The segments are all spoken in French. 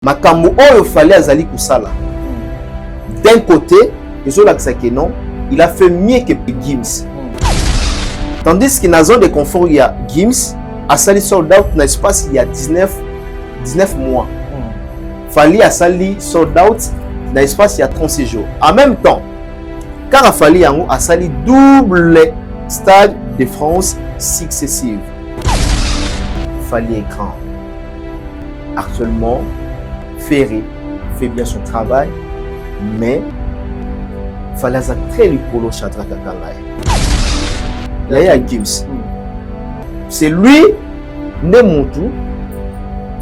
makambo oyo fallait azali kusala. D'un côté, non, il a fait mieux que Gims. Tandis que dans la zone de confort, il y a Gims, a sali sold out dans l'espace il y a 19 mois. Fallait a sali sold out dans l'espace il y a 36 jours. En même temps, car a fallu a sali double stade de France successive. Fallait écran. Actuellement, Ferré fait bien son travail, mais il fallait très le polo Shadrack Akangaye. Là, il y a Gims. C'est lui, Nemontou,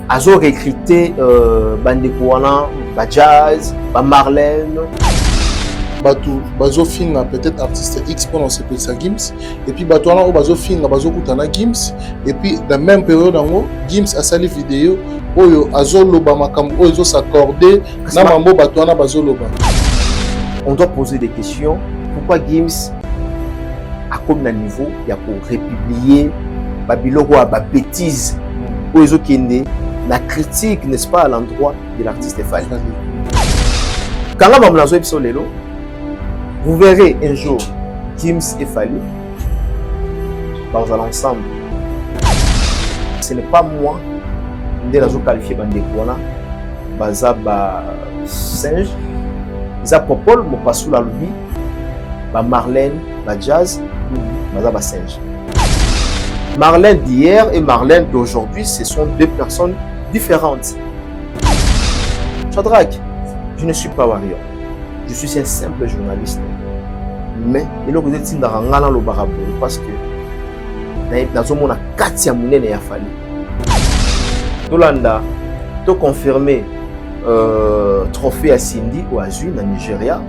a recruté Bandekouana, Jazz, Marlène. Bazofin peut-être artiste X pendant ce petit Gims et puis Batouana ou Bazofin Bazokutana Gims et puis dans la même période en Gims a sali vidéo oyo azoloba makambo oyo s'accorder na mambo Batouana bazoloba. On doit poser des questions. Pourquoi Gims a comme un niveau il y a pour républier babiloko à ba bêtise oyo kende la critique n'est-ce pas à l'endroit de l'artiste Fally. Quand on va lancer épisode lelo, vous verrez un jour Gims et Fally dans l'ensemble. Ce n'est pas moi qui ai qualifié Bandekouana, Bazaba Singe, Za Popol, Mopasou la Loubi, Marlène, Jazz, Bazaba Singe. Marlène d'hier et Marlène d'aujourd'hui, ce sont deux personnes différentes. Shadrack, je ne suis pas warrior. Je suis un simple journaliste. Mais il faut que vous êtes dans le barabou parce que dans mon Katia Mounene ya Fally. Tolanda, to confirmé trophée à Cindy ou à Zui dans Nigeria.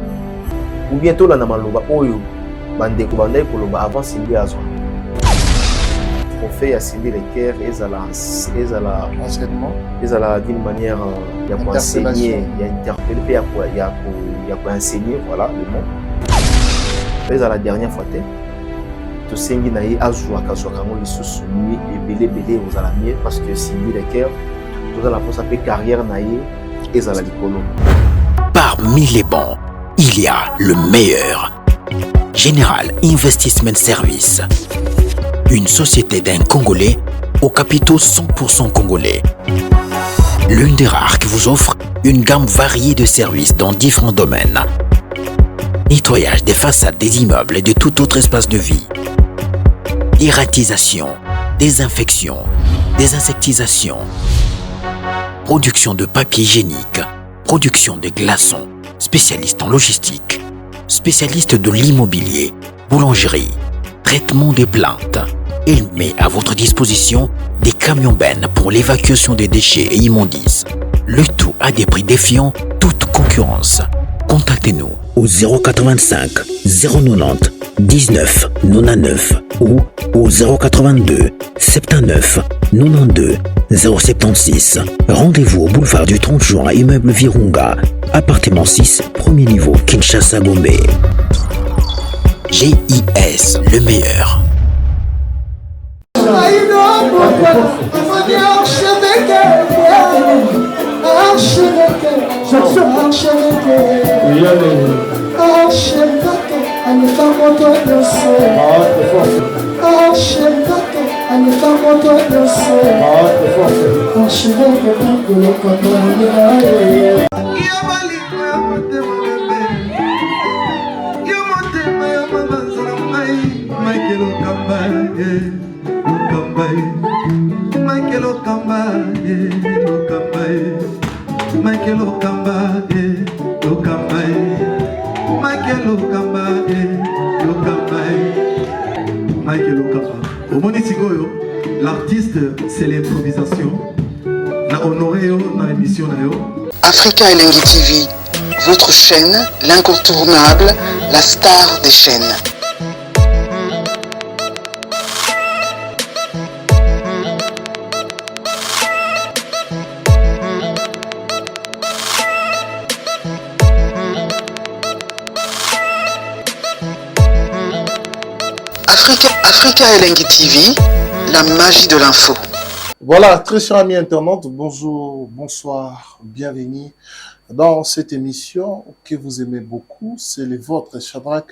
Ou bien Tolanda Maloba Oyo, Bandeko Bandai Koloba avant Cindy à Zoi. Trophée à Cindy Reker et à la d'une manière il y a pour enseigner, il y a interpellé, il y a pour enseigner, voilà le mot. Et à la dernière fois, tout ce qui est azwa kazokango lisusu lui et belé aux alamiers parce que Cindy Reker tout dans la poste appelée carrière naïe et à la likolo. Parmi les bons, il y a le meilleur. Général Investment Service. Une société d'un Congolais aux capitaux 100% congolais. L'une des rares qui vous offre une gamme variée de services dans différents domaines. Nettoyage des façades des immeubles et de tout autre espace de vie. Irratisation, désinfection, désinsectisation. Production de papier hygiénique, production de glaçons, spécialiste en logistique, spécialiste de l'immobilier, boulangerie, traitement des plaintes. Il met à votre disposition des camions-bennes pour l'évacuation des déchets et immondices. Le tout à des prix défiant toute concurrence. Contactez-nous au 085 090 19 99 ou au 082 79 92 076. Rendez-vous au boulevard du 30 juin à immeuble Virunga, appartement 6, premier niveau, Kinshasa, Gombe. GIS, le meilleur. L'artiste, c'est l'improvisation. Na honoré dans l'émission. Africa Elengi TV, votre chaîne, l'incontournable, la star des chaînes. Africa Elengi TV, la magie de l'info. Voilà, très chers amis internautes, bonjour, bonsoir, bienvenue dans cette émission que vous aimez beaucoup. C'est le vôtre, Shadrach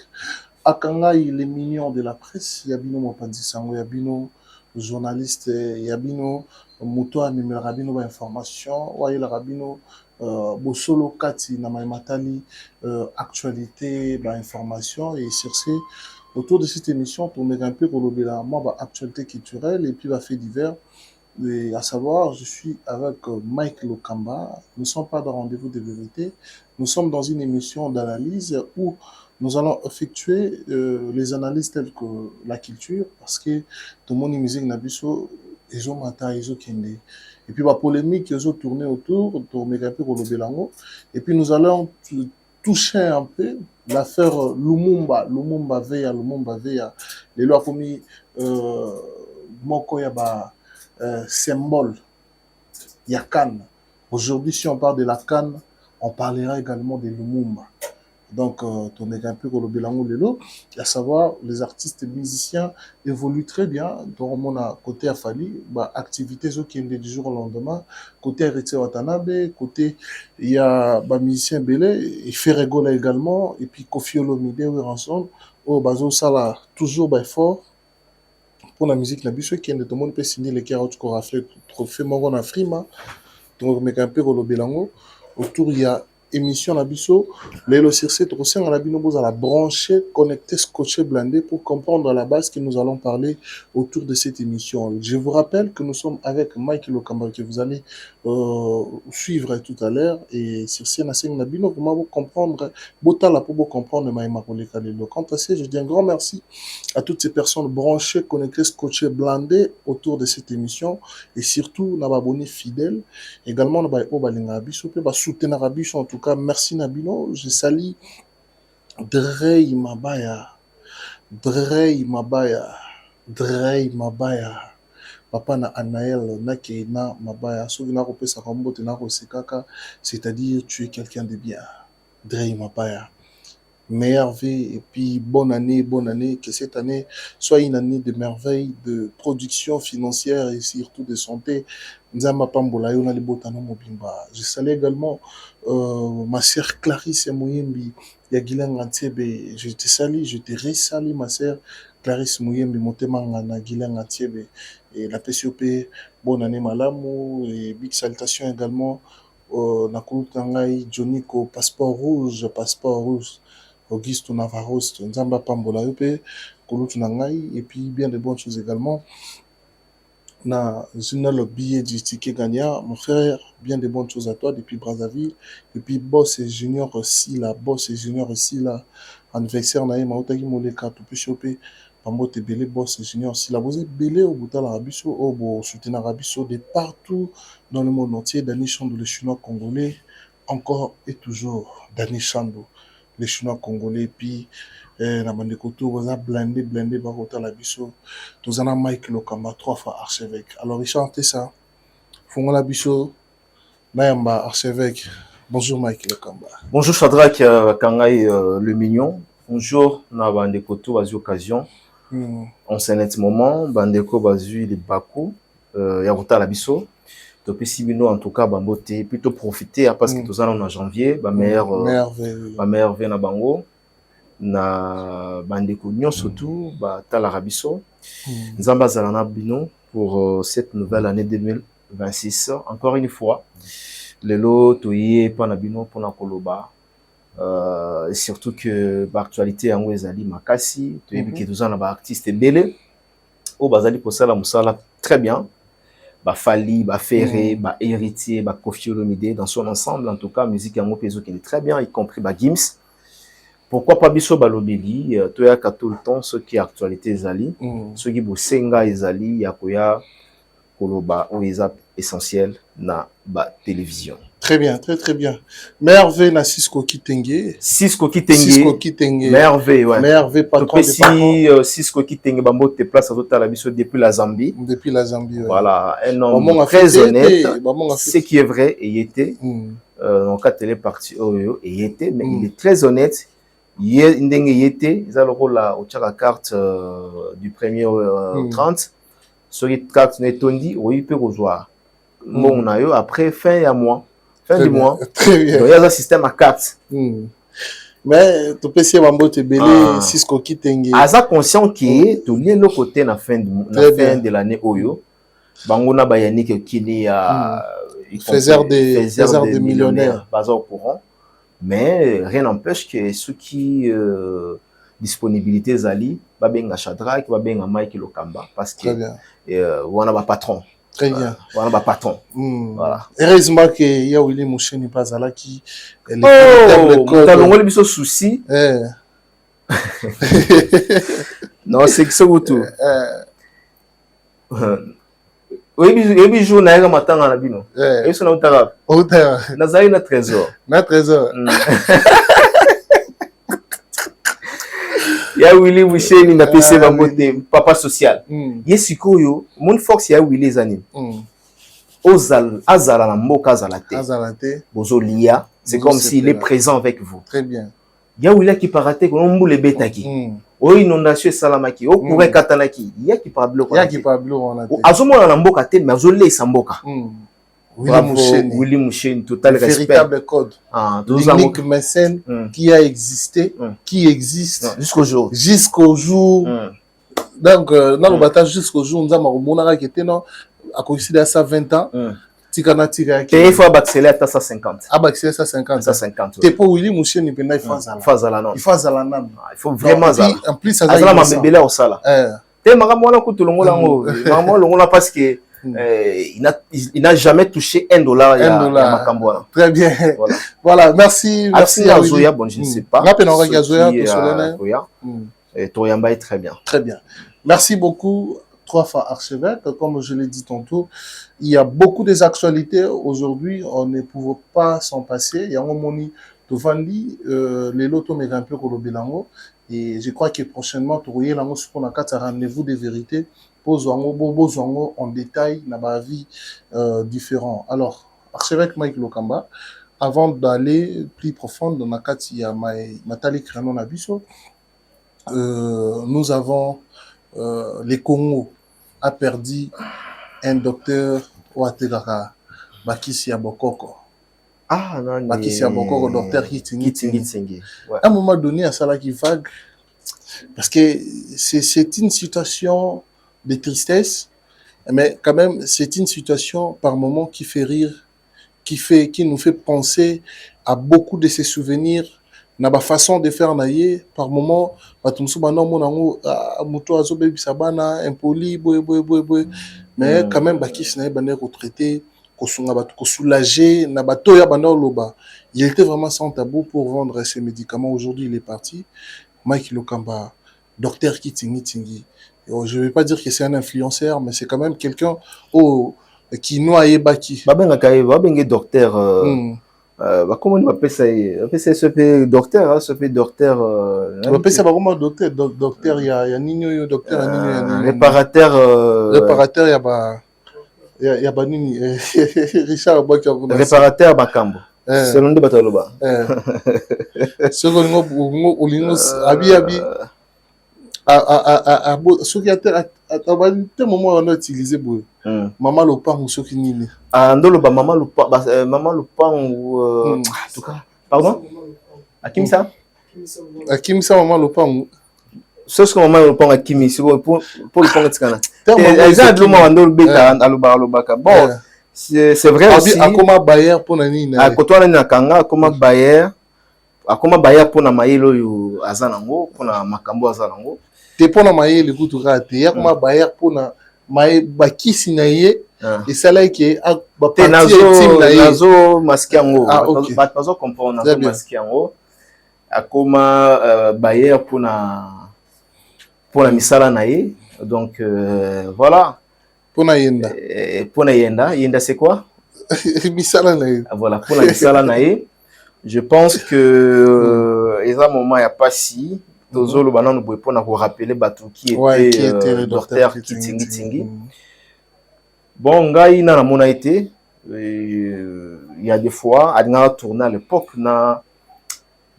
Akangai, les mignons de la presse. Yabino Mopandi Sango, Yabino, journaliste, Yabino, Mouto Amimel Rabino, information, Waïl Rabino, Bosolo Kati, Namaïmatali, actualité, information, et sur ce, autour de cette émission, pour me un peu pour moi, actualité culturelle et puis fait divers. Et à savoir, je suis avec Mike Lokamba. Nous ne sommes pas dans rendez-vous de vérité. Nous sommes dans une émission d'analyse où nous allons effectuer les analyses telles que la culture, parce que tout le monde musique n'a pas ils ont matin, ils ont kende. Et puis la polémique, ils ont tourné autour, tourné un peu pour le Belango. Et puis nous allons toucher un peu l'affaire Lumumba Veya. Les lois commis Moko Yaba. Symbole, il y a Cannes. Aujourd'hui, si on parle de la Cannes, on parlera également de Lumumba. Donc, on est un peu comme le Belango Lelo, à savoir, les artistes et musiciens évoluent très bien. Donc, on a côté Afali, activités qui sont du jour au lendemain. Côté Héritier Watanabe, côté, il y a musicien Belé, et Ferregola également, et puis Kofi Olomide, ensemble. Oh, Bazo Sala, toujours fort. Pour la musique, la biche qui est de tout le monde peut signer les carottes qu'on a fait trophée Moron à Frima, donc mais un peu au Belango. Autour il y a émission la bicho, les circé aussi on a bien à la brancher, connecter, scotcher, blindé pour comprendre à la base que nous allons parler autour de cette émission. Je vous rappelle que nous sommes avec Mike Lokamba que vous allez suivre tout à l'heure et circé na sing na bino pour vous comprendre, botala pour vous comprendre maïma pour les calés. Quant à ça, je dis un grand merci à toutes ces personnes branchées, connectées, scotchées, blindées autour de cette émission et surtout nos abonnés fidèles. Également, nous avons soutenir en tout cas, merci Nabino. Je salue Drey Mabaya. Papa na Anaël Nakena Mabaya. Souvena Rope Sakambo Tenaro Sekaka, c'est-à-dire tu es quelqu'un de bien. Drey Mabaya. Meilleure vie et puis bonne année, que cette année soit une année de merveille, de production financière et surtout de santé. Je salue également ma sœur Clarisse Mouyembi, je te salue, je te resalue ma sœur Clarisse Mouyembi, Montemangana, Gilang Antiebe, et la PCOP, bonne année Malamu, et big salutation également, Nakulutangai, Joniko, passeport rouge, Auguste Navarro, Nzamba Pambola Yope, Kolutu Nangai, et puis bien de bonnes choses également. Na Zuna le billet du ticket gagnant, mon frère, bien de bonnes choses à toi depuis Brazzaville, et puis Boss et Junior aussi là, anniversaire Naïma Otagi Moleka, tout peut choper, Pambote Belé, Boss et Junior aussi là, vous êtes belé au bout de l'Arabiso, au beau soutien Arabiso de partout dans le monde entier, Dani Chando, le chinois congolais, encore et toujours, Dani Chando. Les Chinois congolais, puis la Mandekoto, vous avez blindé, par autant la bicho. Tous en a Mike Lokamba, 3 fois archevêque. Alors, il chantait ça. Fongo la bicho, Nayamba, archevêque. Bonjour Mike Lokamba. Bonjour Shadrach Kangai, le mignon. Bonjour, na Bandekoto, vas-y occasion. On s'en est moment, Bandeko, vas-y les Bakou, Yaruta la bicho. Donc, si nous, en tout cas, Bambote, plutôt profiter, parce que tous en janvier, ma mère vient à Bango, na Bandeko Nyon surtout, Tala Rabiso, Nzamba Zalana Bino pour cette nouvelle année 2026. Encore une fois, le lot, Toye, Panabino, Ponakoloba, et surtout que l'actualité en Ouezali, Makasi, Toye, qui tous en artiste belé, au Bazali pour ça, la Moussala, très bien. Fali, Ferré, Héritier, Kofi Olomide, dans son ensemble, en tout cas, musique en Opezo qui est très bien, y compris Gims. Pourquoi pas Bisso Balobeli, tout le temps, ceux qui actualité Zali, ceux qui Bosenga Zali, Yakoya, Koloba, Oeza, essentiel, na télévision. Très bien, très bien. Merveille na Cisco Kitenge. Cisco Kitenge. Merveille, ouais. Merveille, patron de patron. Cisco Kitenge, Bambo te place à tota la biso depuis la Zambie. Depuis la Zambie, ouais. Voilà, un homme très honnête. Ce qui est vrai, et il était, dans le téléparti, et il était, mais il est très honnête. Il était, il a le rôle là, au la carte du premier 30. soki carte na etondi oyi mpe kozwa mbongo na yo après fin du mois. Très bien. Donc il y a un système à carte. Mais tu peux essayer de belé Cisco qui tengue. Aza conscient que tu lié le côté na fin de l'année oyo. Bangona Bayanik qui est faiseur de millionnaires, pas au courant. Mais rien n'empêche que ceux qui disponibilité Zali, va bien à Shadrach, va bien à Mike Lokamba parce que on a un patron. Très bien. On a un patron. Voilà. Heureusement que il y a Willy Mouché n'est pas là qui t'as l'ongole biso souci. Non, c'est que ça ou tout. Oui, jour na yaka matanga na bino. Eso na utara. Na zai na trésor. Na trésor. Ya Willy Moucheni na PC bangote papa social. Yesikoyo, mon fox ya Willy zani. Ozal azala na mboka azalate. Bozo lia, c'est comme s'il est présent avec vous. Très bien. Ya Willy qui paraté ko mbule betaki. O inondation salamaki, o pourrait katanaki. Ya qui pablo. Ya qui pablo on a. Azomona na mboka te mais azole sa mboka. Willy Moucheni, total respect. Véritable code. L'unique mécène qui a existé, qui existe jusqu'au jour. Donc, dans le bataille jusqu'au jour, nous avons un qui était à considérer ça 20 ans. Tikana tika qui il faut accélérer à 150. Accélérer à 150. 150. T'es pas Willy Moucheni, il faut Zala. Il faut Zala. Il faut vraiment Zala. En plus, ça va m'embêler au sala. T'es maramona kutu longola parce que il n'a jamais touché $1 Très bien. Voilà, merci. Merci à Zoya, bon, je ne sais pas. Toyamba est très bien. Très bien. Merci beaucoup, 3 fois archevêque. Comme je l'ai dit tantôt, il y a beaucoup des actualités aujourd'hui. On ne pouvait pas s'en passer. Il y a un moni Tovandi, les lotos un peu Kolobelango. Et je crois que prochainement, tu auras un rendez-vous de vérité. En détail dans ma vie différent. Alors, archevêque Mike Lokamba, avant d'aller plus profond dans la kati ya Matali Kranon Abiso, nous avons les Congo a perdu un docteur Ouategaka, Bakisi Abokoko. Ah non, Bakisi Abokoko, docteur Kitingi. Ouais. À un moment donné, à ça qui vague, parce que c'est une situation de tristesse, mais quand même, c'est une situation par moment qui fait rire, qui nous fait penser à beaucoup de ces souvenirs, na ba façon de faire naïe, par moment, impoli, mais quand même, retraité, soulagé, il était vraiment sans tabou pour vendre ses médicaments. Aujourd'hui, il est parti. Mike Lokamba, docteur Kitingi. Je ne vais pas dire que c'est un influenceur, mais c'est quand même quelqu'un qui noie Baki. Docteur. Comment on appelle ça? Ce fait docteur, ce fait docteur. On appelle ça comment docteur? Docteur, il y a Nino, docteur, réparateur. Réparateur, il y a Banini. Richard Baki. Réparateur Bakambo. Selon les Bataloba. Selon Abi. Ce qui a moment on a utilisé maman le pain ou ce qui n'est pas maman le pain ou en tout cas pardon à qui ça maman le pain ce que maman le pain à qui pour le pain tkana bon c'est vrai aussi à comment bailler pour nani à côté na kanga comment bailler pour na mailo yo azanango pour na makambo azanango te pona maye le kutu rate ya kuma bayer pona maye bakisi na ye et ça là qui ba parti team na ye nazo masque yango bazo comprendre nazo masque yango akoma bayer pona misala na ye donc voilà pona yenda c'est quoi misala na ye voilà pona misala na ye je pense que il y a un moment il y a pas si Tozolo banan nous pouvons pas rappeler Batou qui était docteur Kitingi. Bon, gars, il a mon été. Il y a des fois, il a tourné à l'époque, na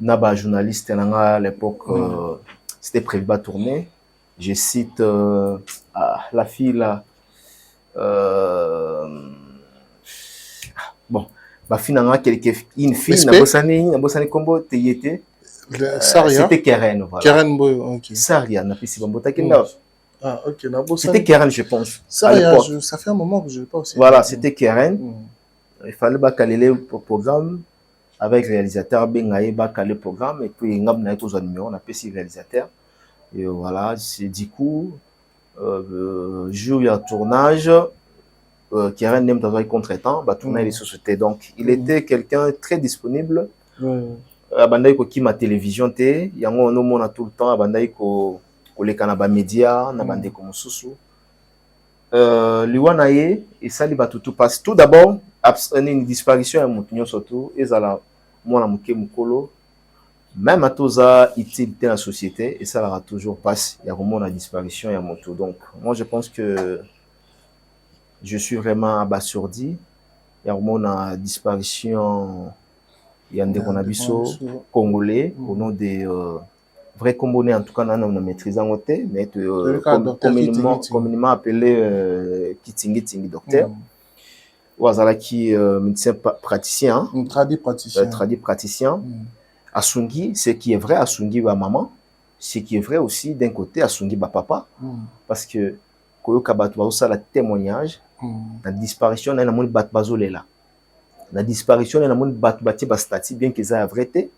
ba journaliste à l'époque, c'était prévu de tourner. Je cite la fille là, bon finalement une fille na bosani kombo teyete c'était Keren, voilà. Keren Boy, ok. Saria na pisi bambota ah ok, na bosani. C'était Keren, je pense. Saria, ça fait un moment que je l'ai pas aussi. Voilà, c'était Keren. Il fallait caler le programme avec le réalisateur Bengaï, caler le programme et puis on a tous un numéro, on a payé le réalisateur. Et voilà, c'est du coup jour il y a tournage. Keren n'aime pas contre-temps, tourner les sociétés. Donc il était quelqu'un très disponible. Abandai ko ki ma télévision te yango no mona tout le temps abandai ko koleka na ba média na bande ko mususu liwana ye et ça li batutu passe tout d'abord une disparition ya mutunyo surtout ezala mona muke mukolo même atoza utilité dans la société et ça la toujours passe ya komona disparition ya moto. Donc moi je pense que je suis vraiment abasourdi ya komona disparition. Il y a des congolais au nom des vrais congolais, en tout cas, on a maîtrisé en côté, mais communément appelé Kitingi docteur. Ouazala qui médecin praticien, traduit praticien. Asungi, ce qui est vrai, Asungi va maman, ce qui est vrai aussi d'un côté, Asungi va papa, parce que Koyo Kabatu a la témoignage, la disparition d'un amour Batbazolé là. La disparition d'un amour Batbati Bastati, bien qu'ils aient la vérité,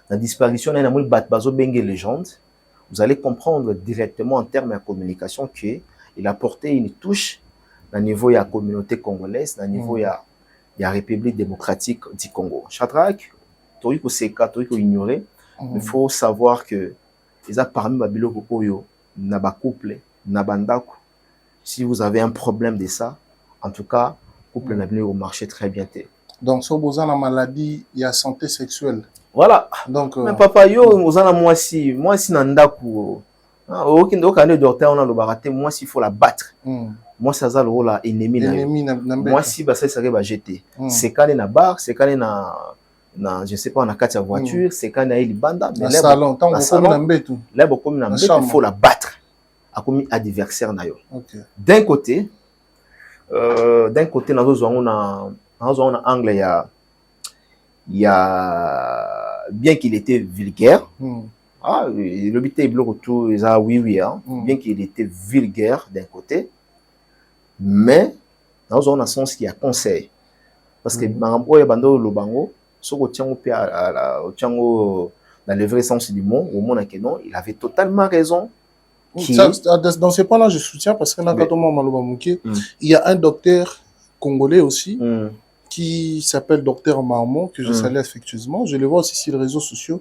la disparition d'un amour Batbazo Bengue légende, vous allez comprendre directement en termes de communication qu'il a porté une touche au niveau de la communauté congolaise, au niveau de la République démocratique du Congo. Shadrach, il faut ignorer, il faut savoir que les a parmi Babilo Kokoyo, Naba couple, Nabandako, si vous avez un problème de ça, en tout cas, couple n'a venu au marché très bien. Donc, si vous avez une maladie, il y a santé sexuelle. Voilà. Donc, mais papa, moi si nandaku, aucun docteur on a le baraté, moi s'il faut la battre. Moi ça a le rôle là ennemi moi si ça serait jeter. C'est quand na bar, c'est quand na je sais pas na carte voiture, c'est quand na il banda, mais là salon, tant comme na mbetu. Là comme na mbetu, il faut la battre. A comme adversaire na yo. D'un côté on a anglais il y a bien qu'il était vulgaire. Le but est autour oui bien qu'il était vulgaire d'un côté, mais dans un sens qui a conseil parce que bango ya bando lo bango soko tiango pe dans le vrai sens du mot au monde que non, il avait totalement raison. Dans ce point-là, je soutiens parce que il y a un docteur congolais aussi qui s'appelle Docteur Marmon, que je salue affectueusement. Je le vois aussi sur les réseaux sociaux.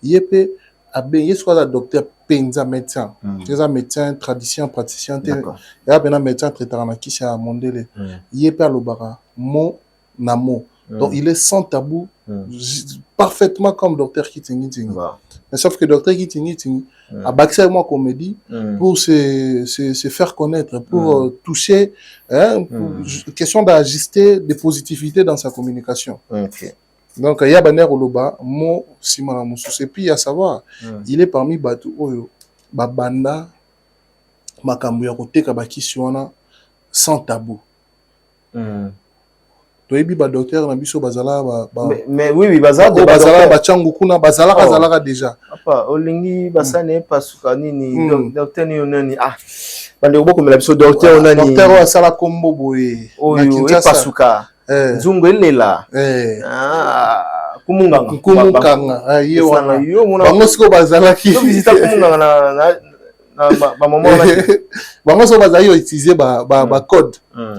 Il est un docteur Penza médecin. Il est un médecin tradition, praticien. Il y a un médecin traitant qui s'est à Mondele. Il est un Lobara, Mon Namo. Donc il est sans tabou, parfaitement comme Docteur Kitingi. Mais sauf que Docteur Kitingi a baxé moi comédie pour se faire connaître, pour toucher, question d'ajuster des positivités dans sa communication. Donc il y a Baner Oloba, Mo Simana Moussous. Et puis à savoir, il est parmi Batu Oyo, Babanda, Makambuya Kote Kabaki Suana, sans tabou. Mais oui, bazala bachangu kuna bazala déjà. Papa, olingi basane pasuka nini docteur ni onani bande oboko mela biso docteur onani docteur wa sala kombo boye oyo e pasuka nzungu elela kumunganga ye wana bango siko bazala ki visita kumunganga na maman bango so bazali utiliser ba code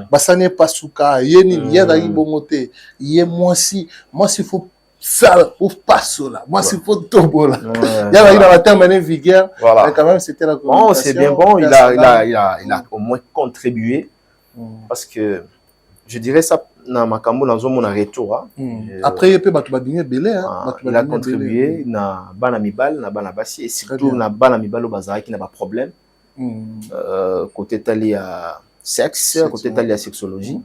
basane pasuka ye nini ya dali bongote ye moi si faut ça pour pasola moi si faut tobola ya dali dans la terme vulgaire mais quand même c'était la communication. C'est bien bon, il a au moins contribué parce que je dirais ça na makambo na zo mona retour après il peut batu badinye belé il a contribué na bana mibal na bana basi et surtout na bana mibalo bazara qui n'a pas problème côté tali à sexe côté tali à sexologie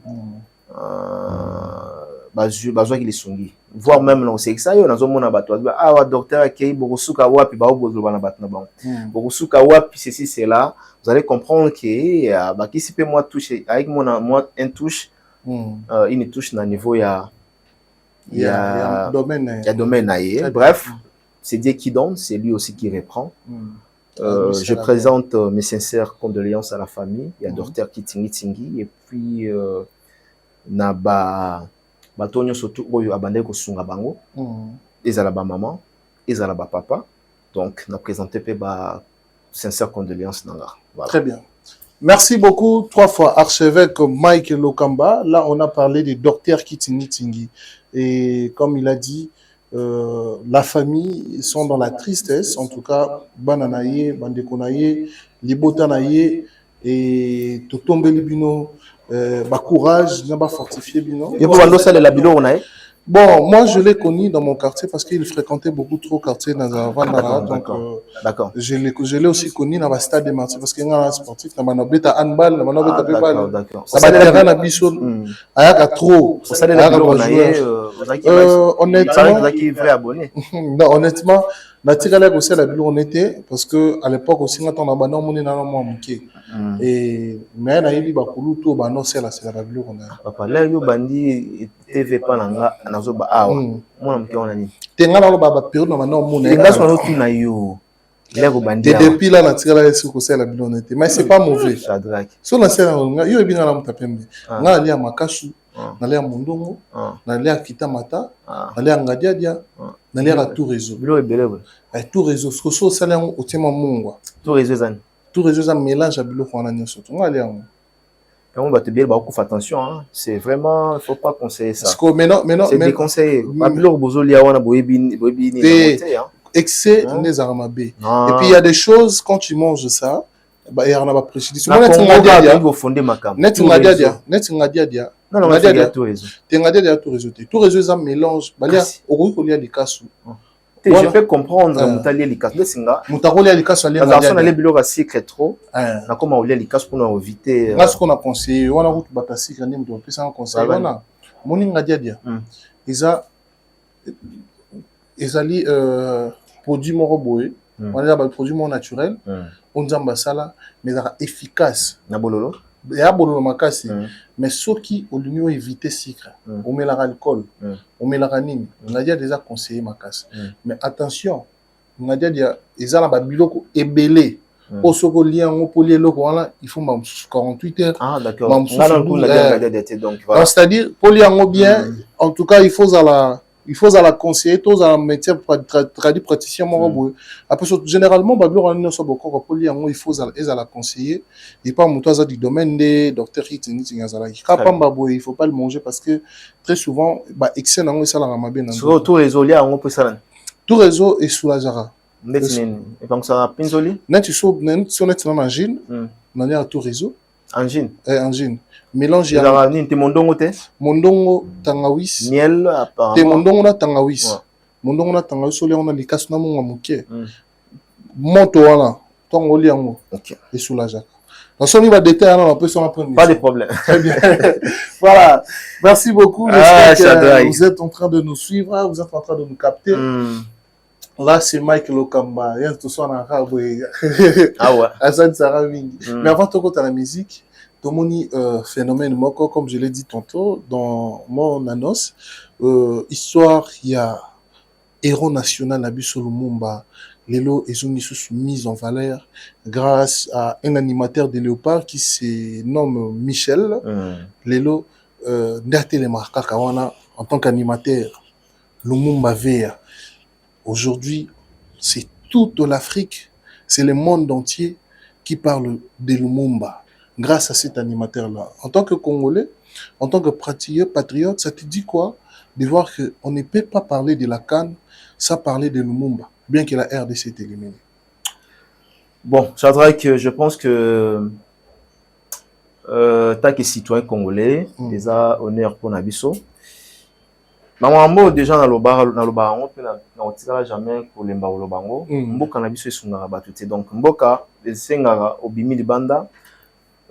bazwa ki lisongi voire même non c'est ça yo nazomona bato ah wa docteur akei bokosuka wapi ba obozolo bana bato na bango bokosuka wapi ceci c'est là vous allez comprendre que bakisi pe moi touche avec moi un touche une touche na niveau ya domaine aye bref c'est Dieu qui donne c'est lui aussi qui reprend je présente mes sincères condoléances à la famille il y a docteur Kitingi et puis na batonyo surtout oyo abandé ko sunga bango ezala ba maman ezala ba papa donc na présenter pe ba sincères condoléances nanga voilà. Très bien, merci beaucoup 3 fois archevêque Mike Lokamba. Là on a parlé des docteurs Kitingi et comme il a dit la famille sont dans la tristesse en tout cas bananaye bandekonaye libotanaye et to tomber libino courage, n'a pas fortifié bino. Bon, moi je l'ai connu dans mon quartier parce qu'il fréquentait beaucoup trop quartier dans un Vandara. Donc je l'ai aussi connu dans le stade de Marseille parce qu'il y a un sportif dans le bêta handball, dans le bêta pébal. Ça va être un abisson. Il y a trop. Honnêtement, naturellement aussi la on était parce que à l'époque aussi quand on a banné on est dans le monde et mais na yebi ba kuluto ba no c'est la bilo on a papa là yo bandi TV pa nanga nazo ba awa mona mke on ani tenga na lo ba période na banno on est ngaso no tuna yo lego bandi depuis là naturellement c'est que c'est la bilo on était mais c'est pas mauvais so na c'est yo ebi na mutapembe nga ali ya makasu na lia mondongo na lia kitamata na lia ngadiadia na lia tout réseau bilo ebelebe tout réseau ce que so sala o tema mungwa tout réseau zani tout réseau ça mélange à bilo kwana nyoso to nga lia on va te bien bah faut attention hein. C'est vraiment faut pas conseiller ça parce que maintenant c'est déconseillé bilo bozolia wana boyebi excès les armabe et puis il y a des choses quand tu manges ça bah il y en a pas préjudice moi il faut fonder makam net ngadiadia non ngadiadia tout réseau tout réseau ça mélange bah là au kolia likasu je peux comprendre mutalia likasu lesinga mutakolia likasu ali ngadiadia na lebilo ka secret trop na comment olia likasu pour nous éviter là ce qu'on a conseillé on a route bata secret ni mtu pesa conseil on moni ngadiadia ezali produit moko boye on a ba produit mon naturel on zamba sala mais efficace na bololo ya bololo makasi mais soki au lieu éviter sucre on met l'alcool on met la ranine on a déjà conseillé makasi mais attention on a déjà ezala ba biloko ebelé au soko lien on polie loko wana il faut 48 heures d'accord donc voilà c'est-à-dire polie en bien en tout cas il faut à la conseiller tous à métier traduit praticien mon après généralement bablo on so beaucoup pour lire il faut à la conseiller et pas montoisa du domaine des docteurs qui ngazala il faut pas le manger parce que très souvent bah excès nango ça la ramabe sur tout réseau là on peut ça tout réseau est soulagera et donc ça pinzoli net so net na angine na tout réseau angine angine mélange ya ni mondongo tangawis miel apparemment te mondongo na tangawis ole on a likasu na monga muke moto wana tongo liango OK et soulagaka dans son va détail on peut s'en prendre pas de problème très bien voilà merci beaucoup j'espère que vous êtes en train de nous suivre vous êtes en train de nous capter là c'est Mike Lokamba rien tout ça en arabe ah ouais Hassan Saraming mais avant de continuer la musique Tomoni phénomène moko comme je l'ai dit tantôt dans mon annonce histoire il y a héros national Nabiso Lumumba Lelo ezoni sous mise en valeur grâce à un animateur de Léopard qui se nomme Michel Lelo Ndatele Marka Kawana en tant qu'animateur Lumumba Vea aujourd'hui c'est toute l'Afrique c'est le monde entier qui parle de Lumumba grâce à cet animateur-là. En tant que Congolais, en tant que patriote, ça te dit quoi? De voir qu'on ne peut pas parler de la CAN sans parler de Lumumba, bien que la RDC est éliminée. Bon, Shadrack, je pense que tant que citoyen congolais, déjà honneur pour Nabiso. Maman déjà dans le bar on peut na jamais pour les mbaolo bango. Mboka Nabiso esungara batute donc mboka esengara obimi libanda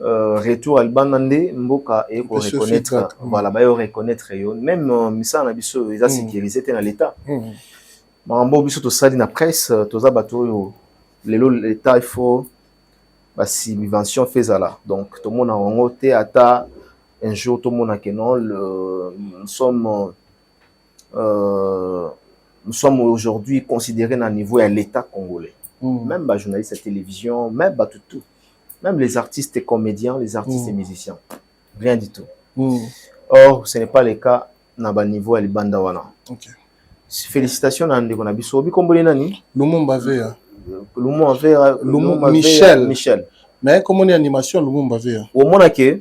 retour à Libanande, Mboka et pour Monsieur reconnaître, Feedback. voilà, bah, reconnaître, même Missa Nabiso, ils ont sécurisé dans l'État. Mambo biso to sali na presse, toza bato yo, l'État il faut bah, subvention fait là. Donc tout le monde a en ata un jour tout le monde a que non, nous sommes aujourd'hui considérés à niveau à l'État congolais. Même les journalistes de télévision, même tout. Même les artistes et comédiens, les artistes et musiciens. Rien du tout. Or, ce n'est pas le cas à niveau à l'Ibandawana. Félicitations à Ndeko Nabiso. Obi Kombole Nani? Lumumba Vea. Michel. Mais comment on est animation Lumumba Vea? Au moins que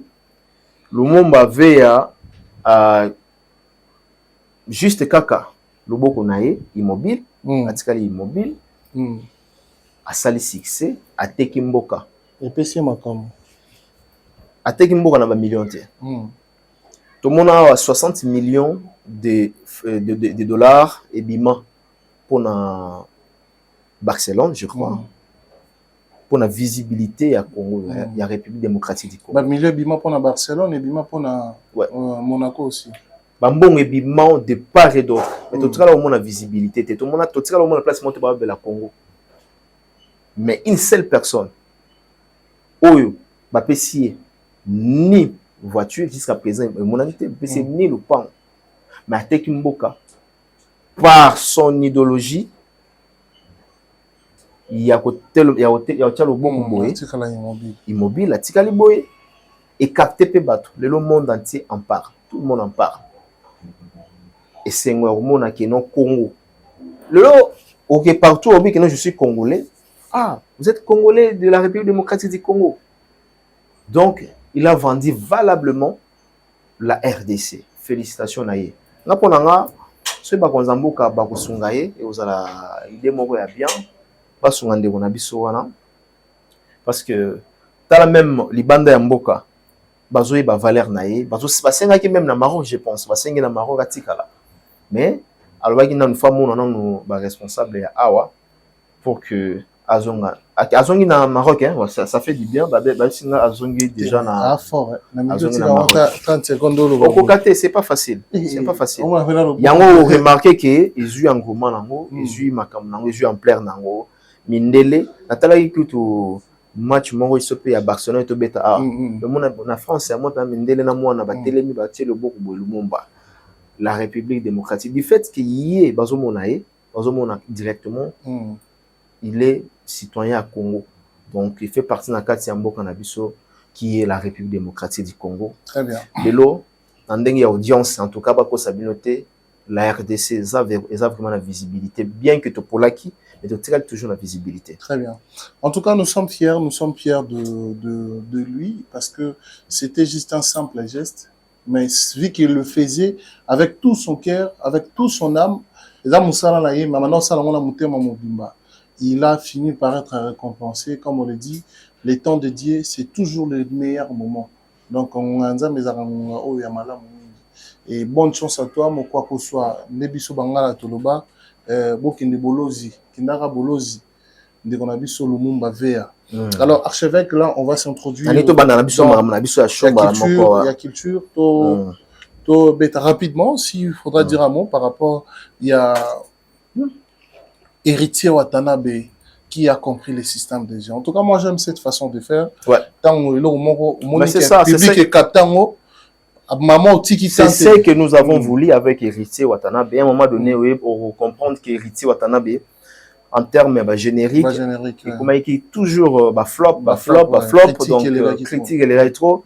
Lumumba Vea juste kaka. Loboko nae immobile. Atikali immobile. Asali succès. Ateki mboka. Et PC Makamo. Ateki mboka na ba millions te. Tout le monde a 60 millions de dollars et bima pour la Barcelone, je crois. Pour la visibilité à Congo, il y a République démocratique du Congo. Bah, milieu bima pour la Barcelone et bima pour la Monaco aussi. Bambon et bima de part et d'autre. Mais tout le monde a la visibilité. Tout le monde a la place de la Congo. Mais une seule personne, Oyo, Bapessier, ni voiture jusqu'à présent, mon invité, c'est ni le pan. Mais Ateki Mboka, par son idéologie, il y a le bon boy, immobile, la tikali boy, et capté pe bateau. Le monde entier en parle. Tout le monde en parle. Et c'est un monde qui est non Congo. Le ok, partout, je suis congolais. Ah, vous êtes congolais de la République démocratique du Congo. Donc, il a vendu valablement la RDC. Félicitations Naye. Naponanga, ce bakonzamboka bakosungaye et vous ala idée moko ya bien. Basungande on abiso wana. Parce que t'as la même libanda ya mboka. Bazoye ba valeur naye, basenga ki même na Maroc je pense, basenga na Maroc atikala. Mais alors qui na une femme on a ba responsable ya awa pour que Azongi na Maroc, hein, ça fait du bien. Azongi déjà na. Ah fort. Azongi na Maroc. 30 secondes. C'est pas facile. C'est pas facile. Yango remarqué que ils jouent en gourmand nango, ils jouent makam nango, ils jouent en plaire nango. Mindele, natala ikutu match moko isope à Barcelone to beta. Ah, le monde na France, c'est moi pas Mindele na moi na ba telemi ba tie le beaucoup bo Lumumba. La République démocratique du fait qu'il y ait bazomona directement. Il est citoyen à Congo. Donc, il fait partie de la Katiambo Kanabiso, qui est la République démocratique du Congo. Très bien. De l'eau, en dernière audience, en tout cas, sa communauté, la RDC, ça a vraiment la visibilité. Bien que tu Polaki, mais tu as toujours la visibilité. Très bien. En tout cas, nous sommes fiers de lui, parce que c'était juste un simple geste. Mais vu qu'il le faisait avec tout son cœur, avec toute son âme, il a fini par être récompensé. Comme on le dit, les temps de Dieu, c'est toujours le meilleur moment. Donc, on a et bonne chance à toi, mon quoi que ce soit. Nebiso Bangala Toloba, Bokinde Bolozi, Kindara Bolozi, Ndekonabiso Lumumba Vea. Alors, archevêque, là, on va s'introduire. Il y a culture, rapidement, s'il faudra dire un mot par rapport, il y a Héritier Watanabe qui a compris le système des gens. En tout cas, moi, j'aime cette façon de faire. Ouais. C'est ça, c'est ça. C'est ce que nous avons voulu avec Héritier Watanabe. À un moment donné, pour comprendre qu'Héritier Watanabe, en termes génériques, il est toujours flop, donc critique et les rétro.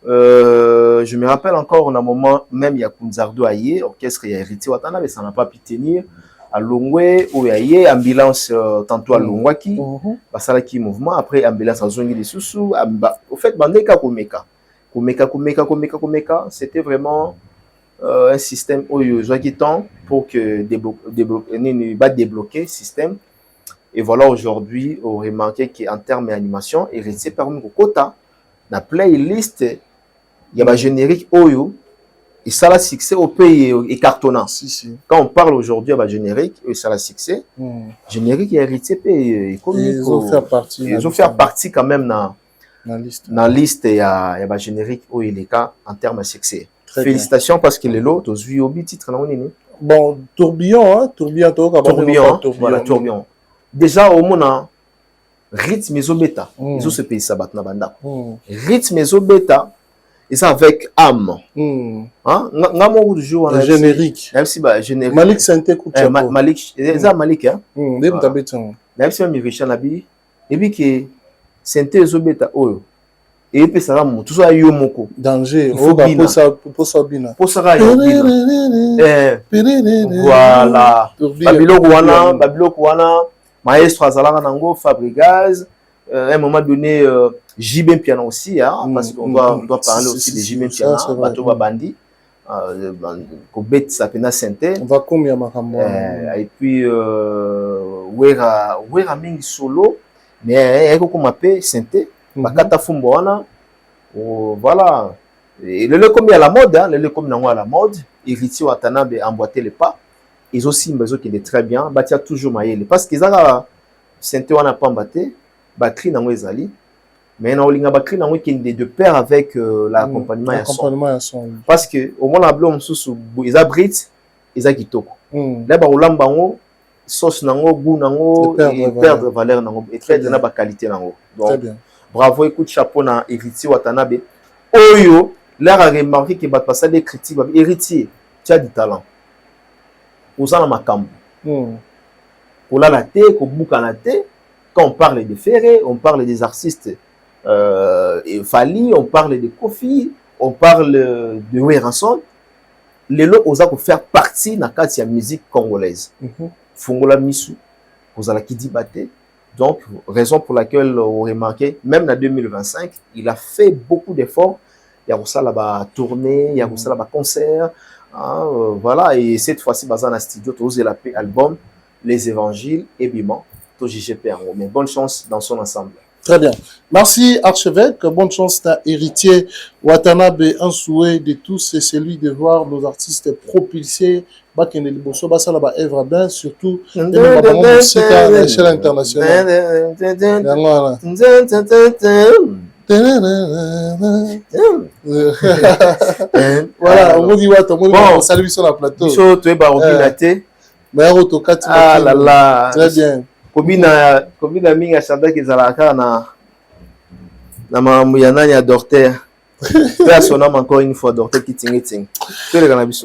Je me rappelle encore, en un moment, même il y a Kunzardo Aye, orchestre et Héritier Watanabe, ça n'a pas pu tenir. À Longwe, où il y a ambulance tantôt à Longwaki, Basalaki mouvement, après ambulance à Zongi de Soussou, au fait, Bandeka Komeka, c'était vraiment un système où il y a temps pour que débloquer le système. Et voilà, aujourd'hui, on remarque qu'en termes d'animation, Héritier parmi les quotas, la playlist, il y a un générique Oyo. Et ça a succès au pays et cartonnant. Si. Quand on parle aujourd'hui de générique, ça a succès. Générique et héritier, ils ont fait partie quand même na liste ya ba générique où il est cas en termes de succès. Très Félicitations parce que les lots tous vu au titre na nini. Bon, tourbillon, hein, voilà, tourbillon. Déjà au moins rythme ezobeta, ils se paye sabat na banda. Rythme ezobeta et ça avec âme. Hein, ngamo toujours un générique. Même si ba générique. Malik Sante Koucha. Malik, ça Malik hein. Dem tabetan. Même si même Richard Nabi et puis que Sante ezobeta oyo. Et puis ça va tout ça yo moko. Danger. Oh ba pour ça bina. Pour ça yo bina. Voilà. Babilo Kouana, maestro Azalanga Nango, Fabregas, à un moment donné, Jibin Piana aussi, hein, parce qu'on doit parler aussi de Jibin Piana, Batoba Bandi, Kobet Sapena Sente. On va combien Makambo. Et puis, Wera Mingi Solo, mais Eko Komape Sente, Bakata Fumboana, voilà. Et le comme à la mode, hein, le comme à la mode, Héritier Watanabe emboîter les pas. Ils aussi besoin qu'il est très bien, batia toujours maïle parce qu'ils a Sente wana pas embatté, batterie nango ezali, mais na olinga batterie nango qui est de pair avec l'accompagnement ya son. Parce que au moins la blom sous ils a brit, ils a kitoko. Là ba olamba ngo sauce nango goût nango et perdre valeur nango et très na ba qualité nango. Donc bravo, écoute chapeau na Héritier Watanabe. Oyo l'air a remarqué que bat passer des critiques, Héritier, tu as du talent. Osana makambo. Ola la té, ko bouka la té. Quand on parle de Ferré, on parle des artistes Fali, on parle de Kofi, on parle de Weranson. Les lots osa ko faire partie na kati ya musique congolaise. Fongola misu, ozala ki dibate. Donc raison pour laquelle on remarquait même en 2025, il a fait beaucoup d'efforts. Il y a aussi là-bas tournée, il y a aussi là-bas concert. Voilà, et cette fois-ci, dans un studio, tu as l'appelé album Les Évangiles et Bima, tu as mais bonne chance dans son ensemble. Très bien. Merci, archevêque. Bonne chance, ta héritier Watanabe. Un souhait de tous, c'est celui de voir nos artistes propulsés. Bakene Liboso, Basa là-bas, Evra Ben, surtout, à l'échelle internationale. Voilà, on dit on salue sur la plateau. Ah là là. Très bien. Kobina minga chanda ki zalaka na mamuyana ya docteur. Personne encore une fois docteur qui ting.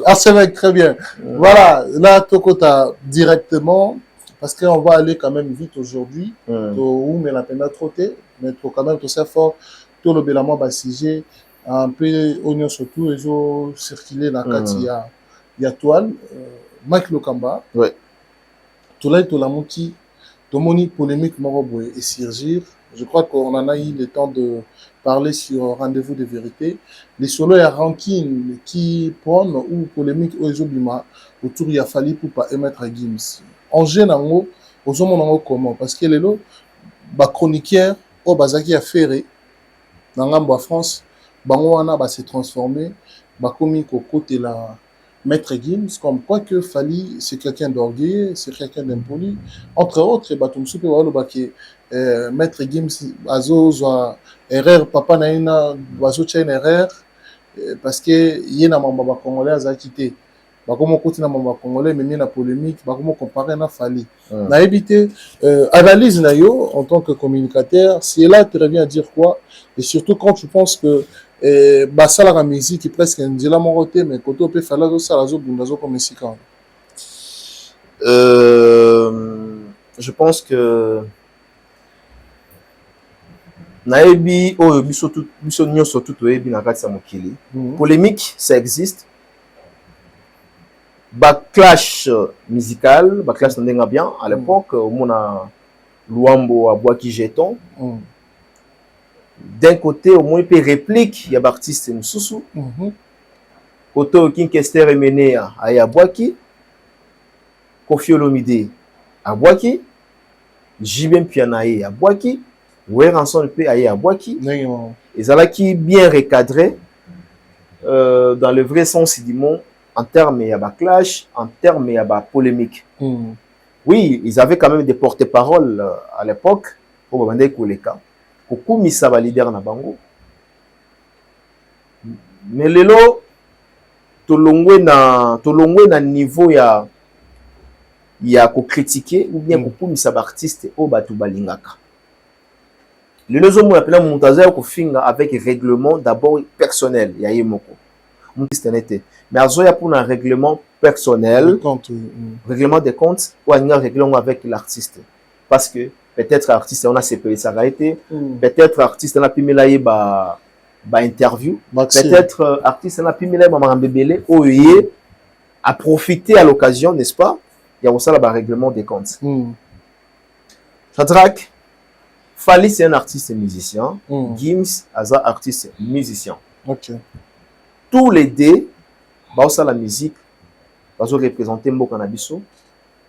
Ah c'est vrai, très bien. Voilà, là Tokota directement parce qu'on va aller quand même vite aujourd'hui. Où mais la peine à trotter, mais faut quand même tout ça fort. Tout le bélamment bassigé un peu oignon surtout et zo circuler la carte ya toile. Mike Lokamba. Ouais. Tout là tout la monti. Tomoni polémique Morobo et Sirgir. Je crois qu'on en a eu le temps de parler sur Rendez-vous de vérité. Les solos et ranking qui prennent ou polémique Oezobima autour il a fallu pour pas émettre à Gims. En général, aux hommes comment parce que les lots, bah chroniqueur au Bazaki a ferré dans l'ambo France, Bangoana va se transformer, bah comme côté la Maître Gims, comme quoi que Fali, c'est quelqu'un d'orgueilleux, c'est quelqu'un d'impoli. Entre autres, Maître Gims, Azo, erreur, papa naïna, Azo, tient une erreur, parce que y a un membre congolais à quitter. Comment continuer à membre congolais, mais il y a une polémique, comment comparer à Fali. Na évité, analyse Nayo, en tant que communicateur, si là, tu reviens à dire quoi, et surtout quand tu penses que ça la musique qui presque un la moroté mais quand on peut faire là ça la zone comme ici quand je pense que naebi o biso nyonso tout ebi na kati ya mokili polémique ça existe clash musical clash ndenge bien à l'époque on a Luambo à Boaki Jeton. D'un côté, au moins, il peut réplique, il y a l'artiste Moussou. Côté King Kester est mené à Yabouaki. Kofi Olomide à Boaki. Jibem Pianae à Boaki. Weranson peut aller à Boaki. Et ça qui bien recadré dans le vrai sens du mot, en termes il y a clash, en termes il y a polémique. Oui, ils avaient quand même des porte-paroles à l'époque pour Babande Kouleka. kokumisa ba leader na bango. Mais lelo tolongwe na niveau ya ko critiquer ou bien kokumisa ba artiste o batu balingaka. Lelo zo mo appela montager ko finga avec règlement d'abord personnel ya yemoko. Artiste n'était mais azoya pour un règlement personnel, règlement des comptes ou un règlement avec l'artiste parce que peut-être artiste on a CPI ça a été peut-être artiste on a pimelaye ba interview peut-être artiste on a pimelaye ba mambebele oye a profiter à l'occasion n'est-ce pas il y a aussi là ba règlement des comptes. Shadrack Fally c'est un artiste musicien, Gims Aza artiste musicien. OK. Tous les deux baosa la musique bazo représenter mboka na biso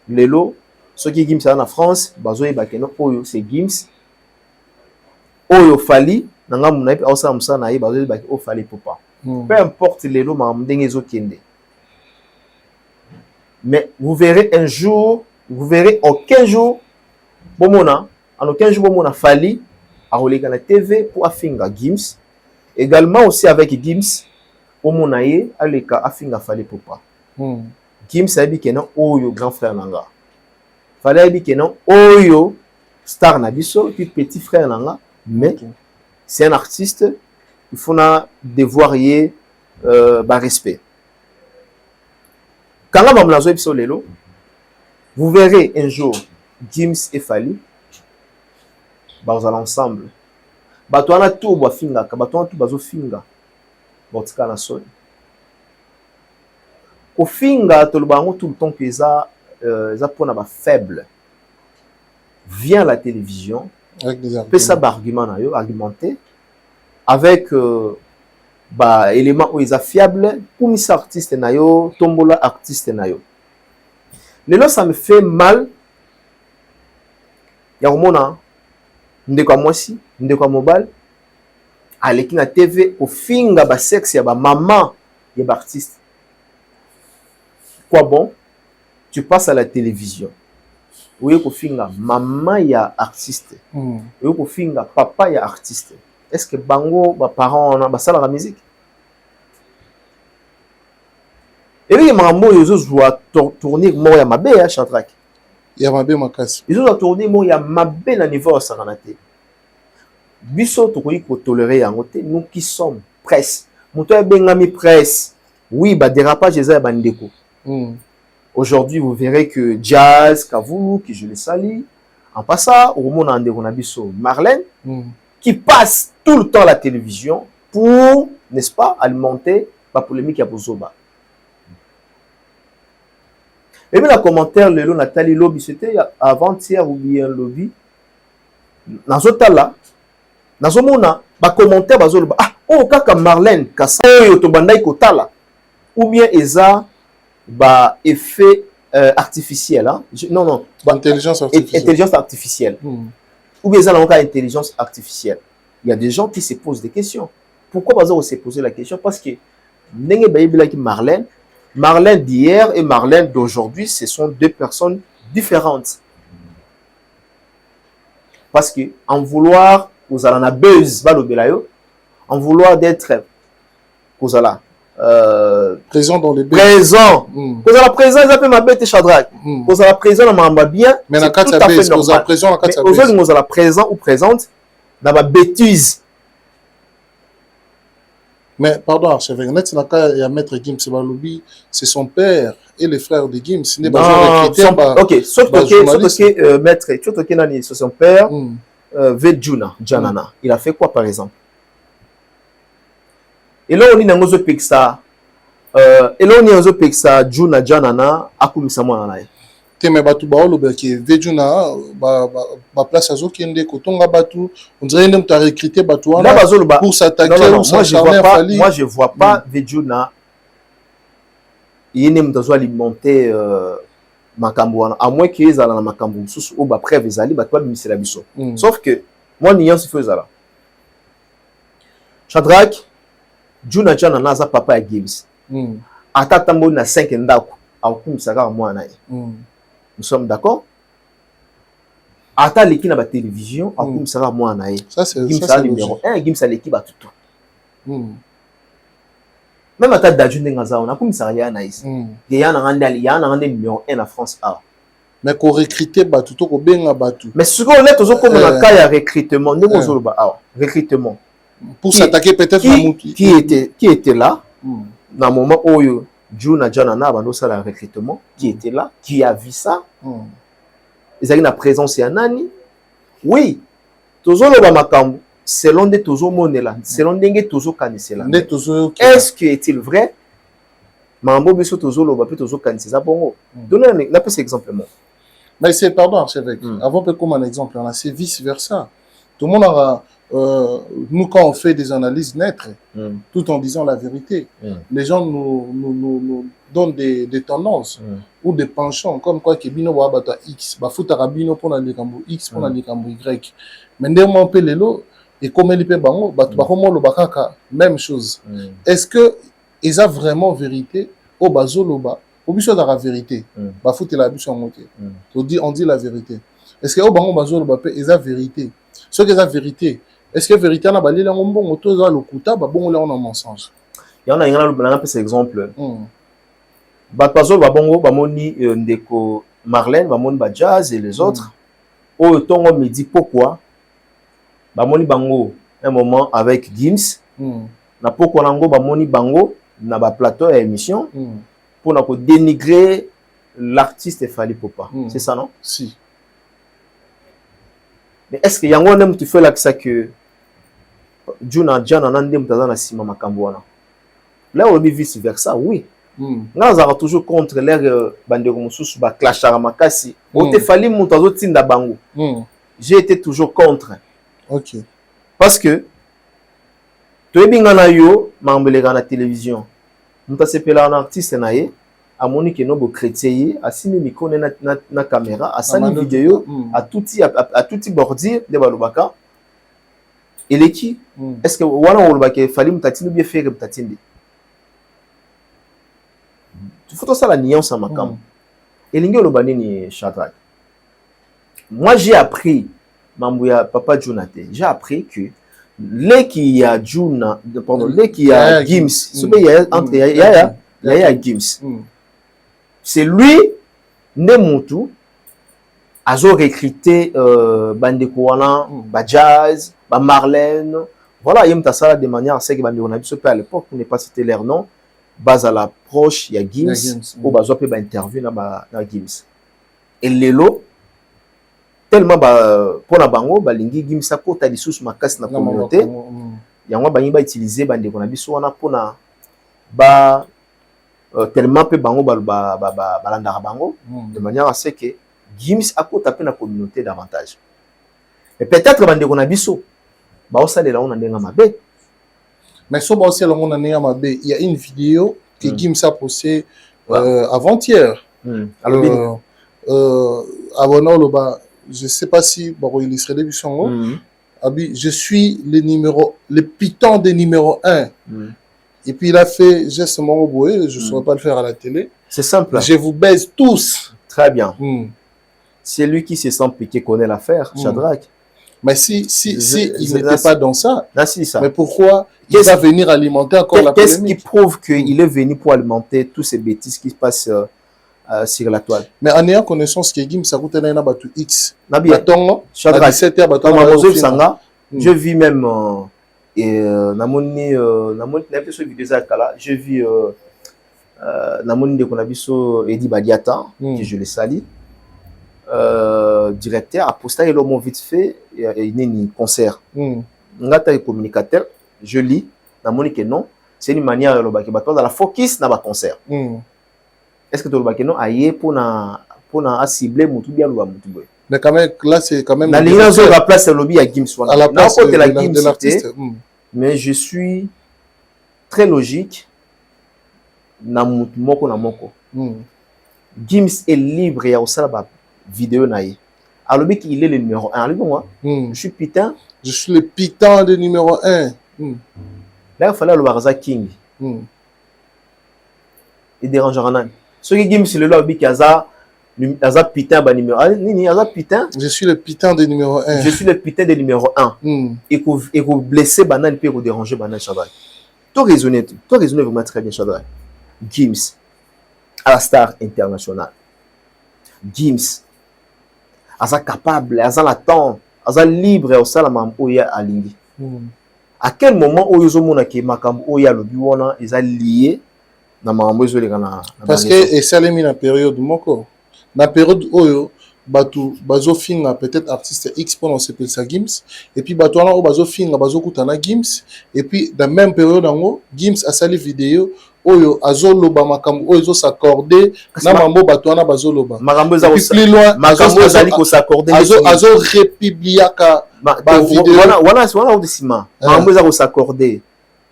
lelo soki Gims en France bazo yebakeno oyo c'est Gims oyo Fally nanga muna pe baosa musa na ye bazo yebaki o Fally Ipupa peu importe lelo ma ndenge zo kende mais vous verrez un jour vous verrez aucun jour bomona en aucun jour bomona Fally a relégé la TV pour afinga Gims également aussi avec Gims omonaye aleka afinga Fally Ipupa Gims ayebi kenan oyo grand frère nanga Fally ayebi kenan oyo star na biso puis petit frère nanga mais c'est un artiste il faut na devoir y ba respect kanga mamlazo ebiso lelo vous verrez un jour Gims et Fally bazala ensemble bato wana tout ba finga ka bato wana tout bazo finga botika na soni kofinga tolobango tout le temps que ça pour na faible vient à la télévision avec des peut ça argument na yo argumenter avec ba élément où ils a fiable pour mis artiste na yo tombola artiste na yo lelo ça me fait mal ya komona ndeko mwasi ndeko mobile aleki na TV kofinga ba sexe ya ba maman ya ba artiste. Quoi bon? Tu passes à la télévision. Oui, kofinga maman ya artiste. Oui, kofinga papa ya artiste. Est-ce que bango ba parents na ba sala la musique? Et oui, mambo yozo joua tourner mo ya mabe ya Shadrack. Ya mabe makasi. Ils ont tourné mo ya mabe na niveau saranate. Biso tokoyi ko tolérer yango te nous qui sommes presse. Moto ya bengami presse. Oui, ba dérapage eza ya bandeko. Aujourd'hui, vous verrez que Jazz, Kavulu, qui je le salue, en passant, au moment où on a biso Marlène, qui passe tout le temps à la télévision pour, n'est-ce pas, alimenter la polémique à Bozoba. Et bien, le commentaire, le Nathalie Lobby, c'était avant-hier ou bien Lobby. Dans ce temps-là, dans ce moment-là, le commentaire, ah, oh, kaka Marlène, kasa, yotobandai kotala, ou bien Eza, bah effet artificiel hein? Non bah, intelligence artificielle, intelligence artificielle. Ou bien ça n'a aucun intelligence artificielle. Il y a des gens qui se posent des questions. Pourquoi pas on s'est posé la question? Parce que Marlène d'hier et Marlène d'aujourd'hui, ce sont deux personnes différentes. Parce que en vouloir vous allez en buzz en vouloir d'être vous allez présent dans les bêtes. Présent. Vous avez présent, ils appellent ma bête et Shadrack. Vous avez présent, on m'a bien. Mais la carte à bête, vous avez présent, la carte à bête. Vous avez présent ou présente dans ma bêtise. Mais pardon, archevêque, net c'est il y a maître Gims Balobi, c'est son père et les frères de Gims. Non, ok, sauf que maître, c'est son père, Vejuna, Janana. Il a fait quoi par exemple? Et là, on est dans le Pixar. Et là, on est dans le Pixar. Juna Janana, akumisa mwana nae. Teme batu baolo beki Vejuna ba place azo kende kotonga batu. On dirait même t'as recruté batu wana pour s'attaquer ou s'acharner. Moi, je vois pas Vejuna. Il n'est pas alimenter makambo wana. À moins qu'ils aient la makambo sous ou ba preuve ezali ba toi bimisela biso. Sauf que moi niyan se faisait là. Shadrack Juna Jana naza papa ya Gims. Atata mbo na 5 ndako. Akumisaka mwana ye. Nous sommes d'accord? ata leki na ba télévision akum sera moi na ye Ça c'est Gims a numéro 1 Gims a leki ba tutu même ata Dadju ndenga za on akum sera ya na isi ya na ngande numéro 1 na France A mais ko recruter batu to ko benga batu mais ce qu'on est toujours comme dans le cas il y a recrutement ndeko zo ba recrutement pour s'attaquer peut-être qui était là dans le moment où Juna Janana bando ça la recrutement qui était là qui a vu ça ils avaient la présence ya nani oui toujours le makambo selon des toujours monela selon ndenge toujours kanisela est-ce que est-il vrai mambo biso toujours le ba peut toujours kanisela bongo donner un peu exemple moi mais c'est pardon archevêque avant peut comme un exemple on a c'est vice versa tout le monde aura nous quand on fait des analyses nettes tout en disant la vérité les gens nous donnent des tendances ou des penchants comme quoi que bino wa bata x ba futara bino pona likambo x pona likambo y mais ndemo on peut lelo et comme il peut bango ba ba komo lo bakaka même chose est-ce que ils a vraiment vérité au bazolo ba au biso da la vérité ba futela biso ngote on dit la vérité est-ce que au bango bazolo ba pe ils a vérité ce que la vérité est-ce que vérité na balila ngombo moto za lokuta ba bongo là on a mensonge il y en a un peu cet exemple ba pazo ba bongo ba moni ndeko Marlène ba moni ba Jazz et les autres au tongo me dit pourquoi ba moni bango un moment avec Gims na pourquoi nango ba moni bango na ba plateau et émission pour na ko dénigrer l'artiste Fally Ipupa c'est ça non si mais est-ce que yango même tu fais là que ça que Juna Jana nande mutazana sima makambo wana là on vice versa oui nga za toujours contre l'air bandeko mususu ba clashara makasi o te Fally mutazo tinda bango j'ai été toujours contre OK parce que to binga na yo mambeleka na télévision mutasepela na artiste na ye amoni ke no bo chrétien asimi micro na caméra asali vidéo à touti bordir de balobaka eleki est-ce que wana olobaka Fally mutatini bien faire mutatindi il faut ça la nuance en makam elingi olobani ni Shadrach moi j'ai appris mambuya papa Jonathan j'ai appris que les qui a Juna pardon les qui a Gims ce qu'il y a entre Yaya Gims c'est lui Nemutu azo recruté bandeko wana ba Jazz ba Marlène voilà yem ta sala de manière à ce que bandeko na biso pe à l'époque pour ne pas citer leur nom base à l'approche ya Gims ou bazo pe ba interview na Gims et lelo tellement ba pona bango ba lingi Gims a kota lisusu makasi na communauté yango ba yimba utiliser bandeko na biso wana pona ba tellement peu bango balandaka bango de manière à ce que Gims a kota pe na communauté davantage et peut-être bandeko na biso ba osalela on ndenga mabe mais so ba osalela on ndenga mabe il y a une vidéo que Gims a postée avant-hier alors abonné loba je sais pas si bon illustrer des bichongo abi je suis le piton des numéro 1 et puis il a fait geste mon boé je saurais pas le faire à la télé c'est simple je vous baise tous très bien c'est lui qui se sent piqué connaît l'affaire Shadrach mais si il n'était pas dans ça ça mais pourquoi il va venir alimenter encore la polémique? Qu'est-ce qui prouve qu'il est venu pour alimenter tous ces bêtises qui se passent sur la toile mais en ayant connaissance que Gims ça coûte un bateau X batongo Shadrach 17h batongo sanga je vis même et namoni na biso vidéo za kala je vis namoni de konabiso Edi Badiata que je le salue directeur a posté le mot vite fait une concert ngata communicateur je lis namoni que non c'est une manière le baki bato dans la focus na ba concert est-ce que tu le baki non aye pour na cibler mutu bien le mutu boy mais quand même là c'est quand même na lina zo la place lobby à Gims à la place de la Gims de l'artiste mais je suis très logique na mutu moko na moko Gims est libre ya osala ba vidéo na ye alobi qu'il est le numéro 1 alobi moi je suis putain je suis le piton de numéro 1 là il fallait le barza king il dérangera nani ce qui Gims le lobby kaza Aza putain ba numéro 1. Nini aza putain. Je suis le putain de numéro 1. Je suis le putain de numéro 1. Et que blesser banane peut déranger banane Shadrach. Tu raisonnes vraiment très bien Shadrach. Gims à la star internationale. Gims aza capable, aza latent, aza libre au salama oya alingi. À quel moment oyo mona ke makambo oya lobi wana eza lié na makambo ezo leka na parce que esalemi na période moko. Na période oyo batu bazo finga peut-être artiste X pendant ce que ça Gims et puis batu wana o bazo finga bazo kutana Gims et puis dans même période ngo Gims a sali vidéo oyo azoloba makambo oyo zo s'accorder na mambo batu wana bazo loba makambo eza plus loin makambo ezali ko s'accorder azo republiaka ba vidéo wana odisima makambo eza ko s'accorder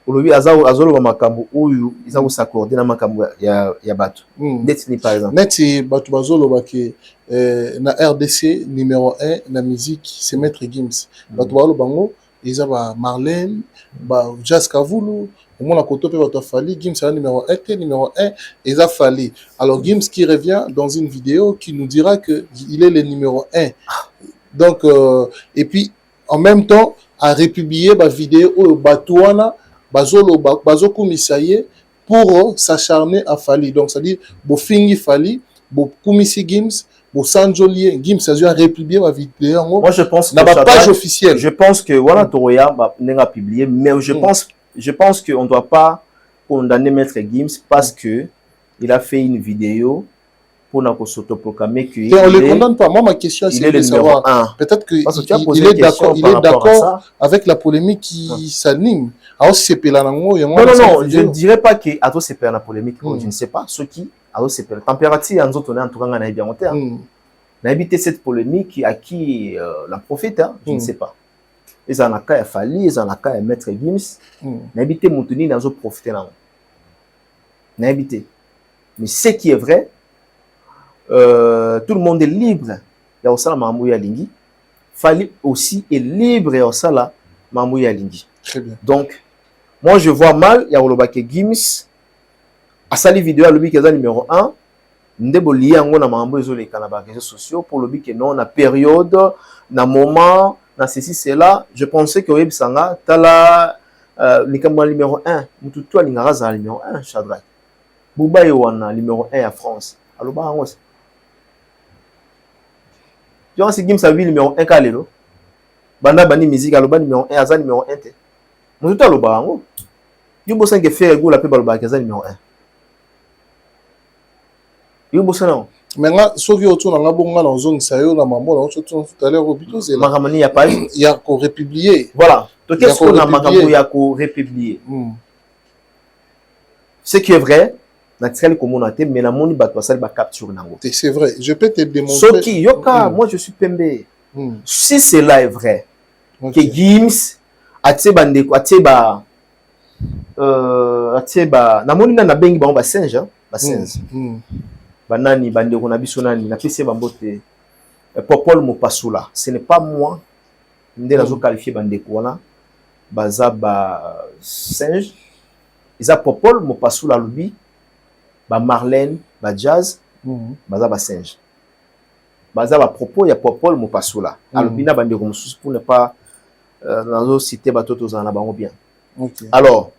olobi azoloba makambo oyo eza ko s'accorder na makambo ya batu ndeti ni par exemple neti batu bazoloba ke na RDC numéro 1 na musique c'est Maître Gims batu baloba ngo eza ba Marlène ba Jazz Kavulu on a côté peut Fali Gims c'est numéro 1 numéro 1 eza Fali alors Gims qui revient dans une vidéo qui nous dira que il est le numéro 1 donc et puis en même temps a republié ba vidéo au Batouana bazo komisaye pour s'acharner à Fali donc ça dit bo fingi Fali bo komisi Gims bo sanjolie Gims a republié ma vidéo moi je pense na ba page officielle je pense que voilà Toroya n'a publié mais je pense que on doit pas condamner Maître Gims parce que il a fait une vidéo pour n'a pas s'autoproclamer que on le condamne pas. Moi ma question c'est de savoir peut-être que il est d'accord avec la polémique qui s'anime. Alors c'est pelanango non je ne dirais pas que ato c'est la polémique je ne sais pas ce qui alors c'est la température en autres en tout cas on a bien monté n'a évité cette polémique à qui la prophète je ne sais pas ils en a qu'à Fali ils en a qu'à Maître Gims n'a évité Moutoni dans autres profiter là n'a évité mais ce qui est vrai tout le monde est libre il y a aussi la mamouya lingi Fali aussi est libre il y a aussi la mamouya lingi très bien donc moi je vois mal il y a Olobake Gims à sali vidéo à l'obi qui est numéro 1 ndebo lié en na mambo ezole kana ba réseaux sociaux pour l'obi que non na période na moment na ceci cela je pensais que web sanga tala likamwa numéro 1 mututu alingara za numéro 1 Shadrach Bouba Yowana numéro 1 à France aloba ngos Jean Gims a vu numéro 1 kalelo banda bani musique aloba numéro 1 aza numéro 1 te mututu aloba ngo yubo sanke faire go la pe baloba kaza numéro 1 yubo sana maintenant soki otuna nga bonga na ozongisa yo na mambo na ocho tout à l'heure obito zela makamani ya page ya ko republier voilà donc qu'est-ce qu'on a makambo ya ko republier ce qui est vrai naturel comme on a été mais la moni bato basali ba capture nango c'est vrai je peux te démontrer soki yoka moi je suis pembe si cela est vrai que Gims ateba ndeko ateba na moni na bengi ba singe ba singe banani bandeko na biso nani na pese bambote Popol Mopasula ce n'est pas moi ndé nazo qualifier bandeko wana baza ba singe isa Popol Mopasula lobi ba Marlène ba Jazz baza ba singe baza ba propos ya Popol Mopasula alobi na bandeko mosusu pour ne pas nazo citer batoto za na bango bien alors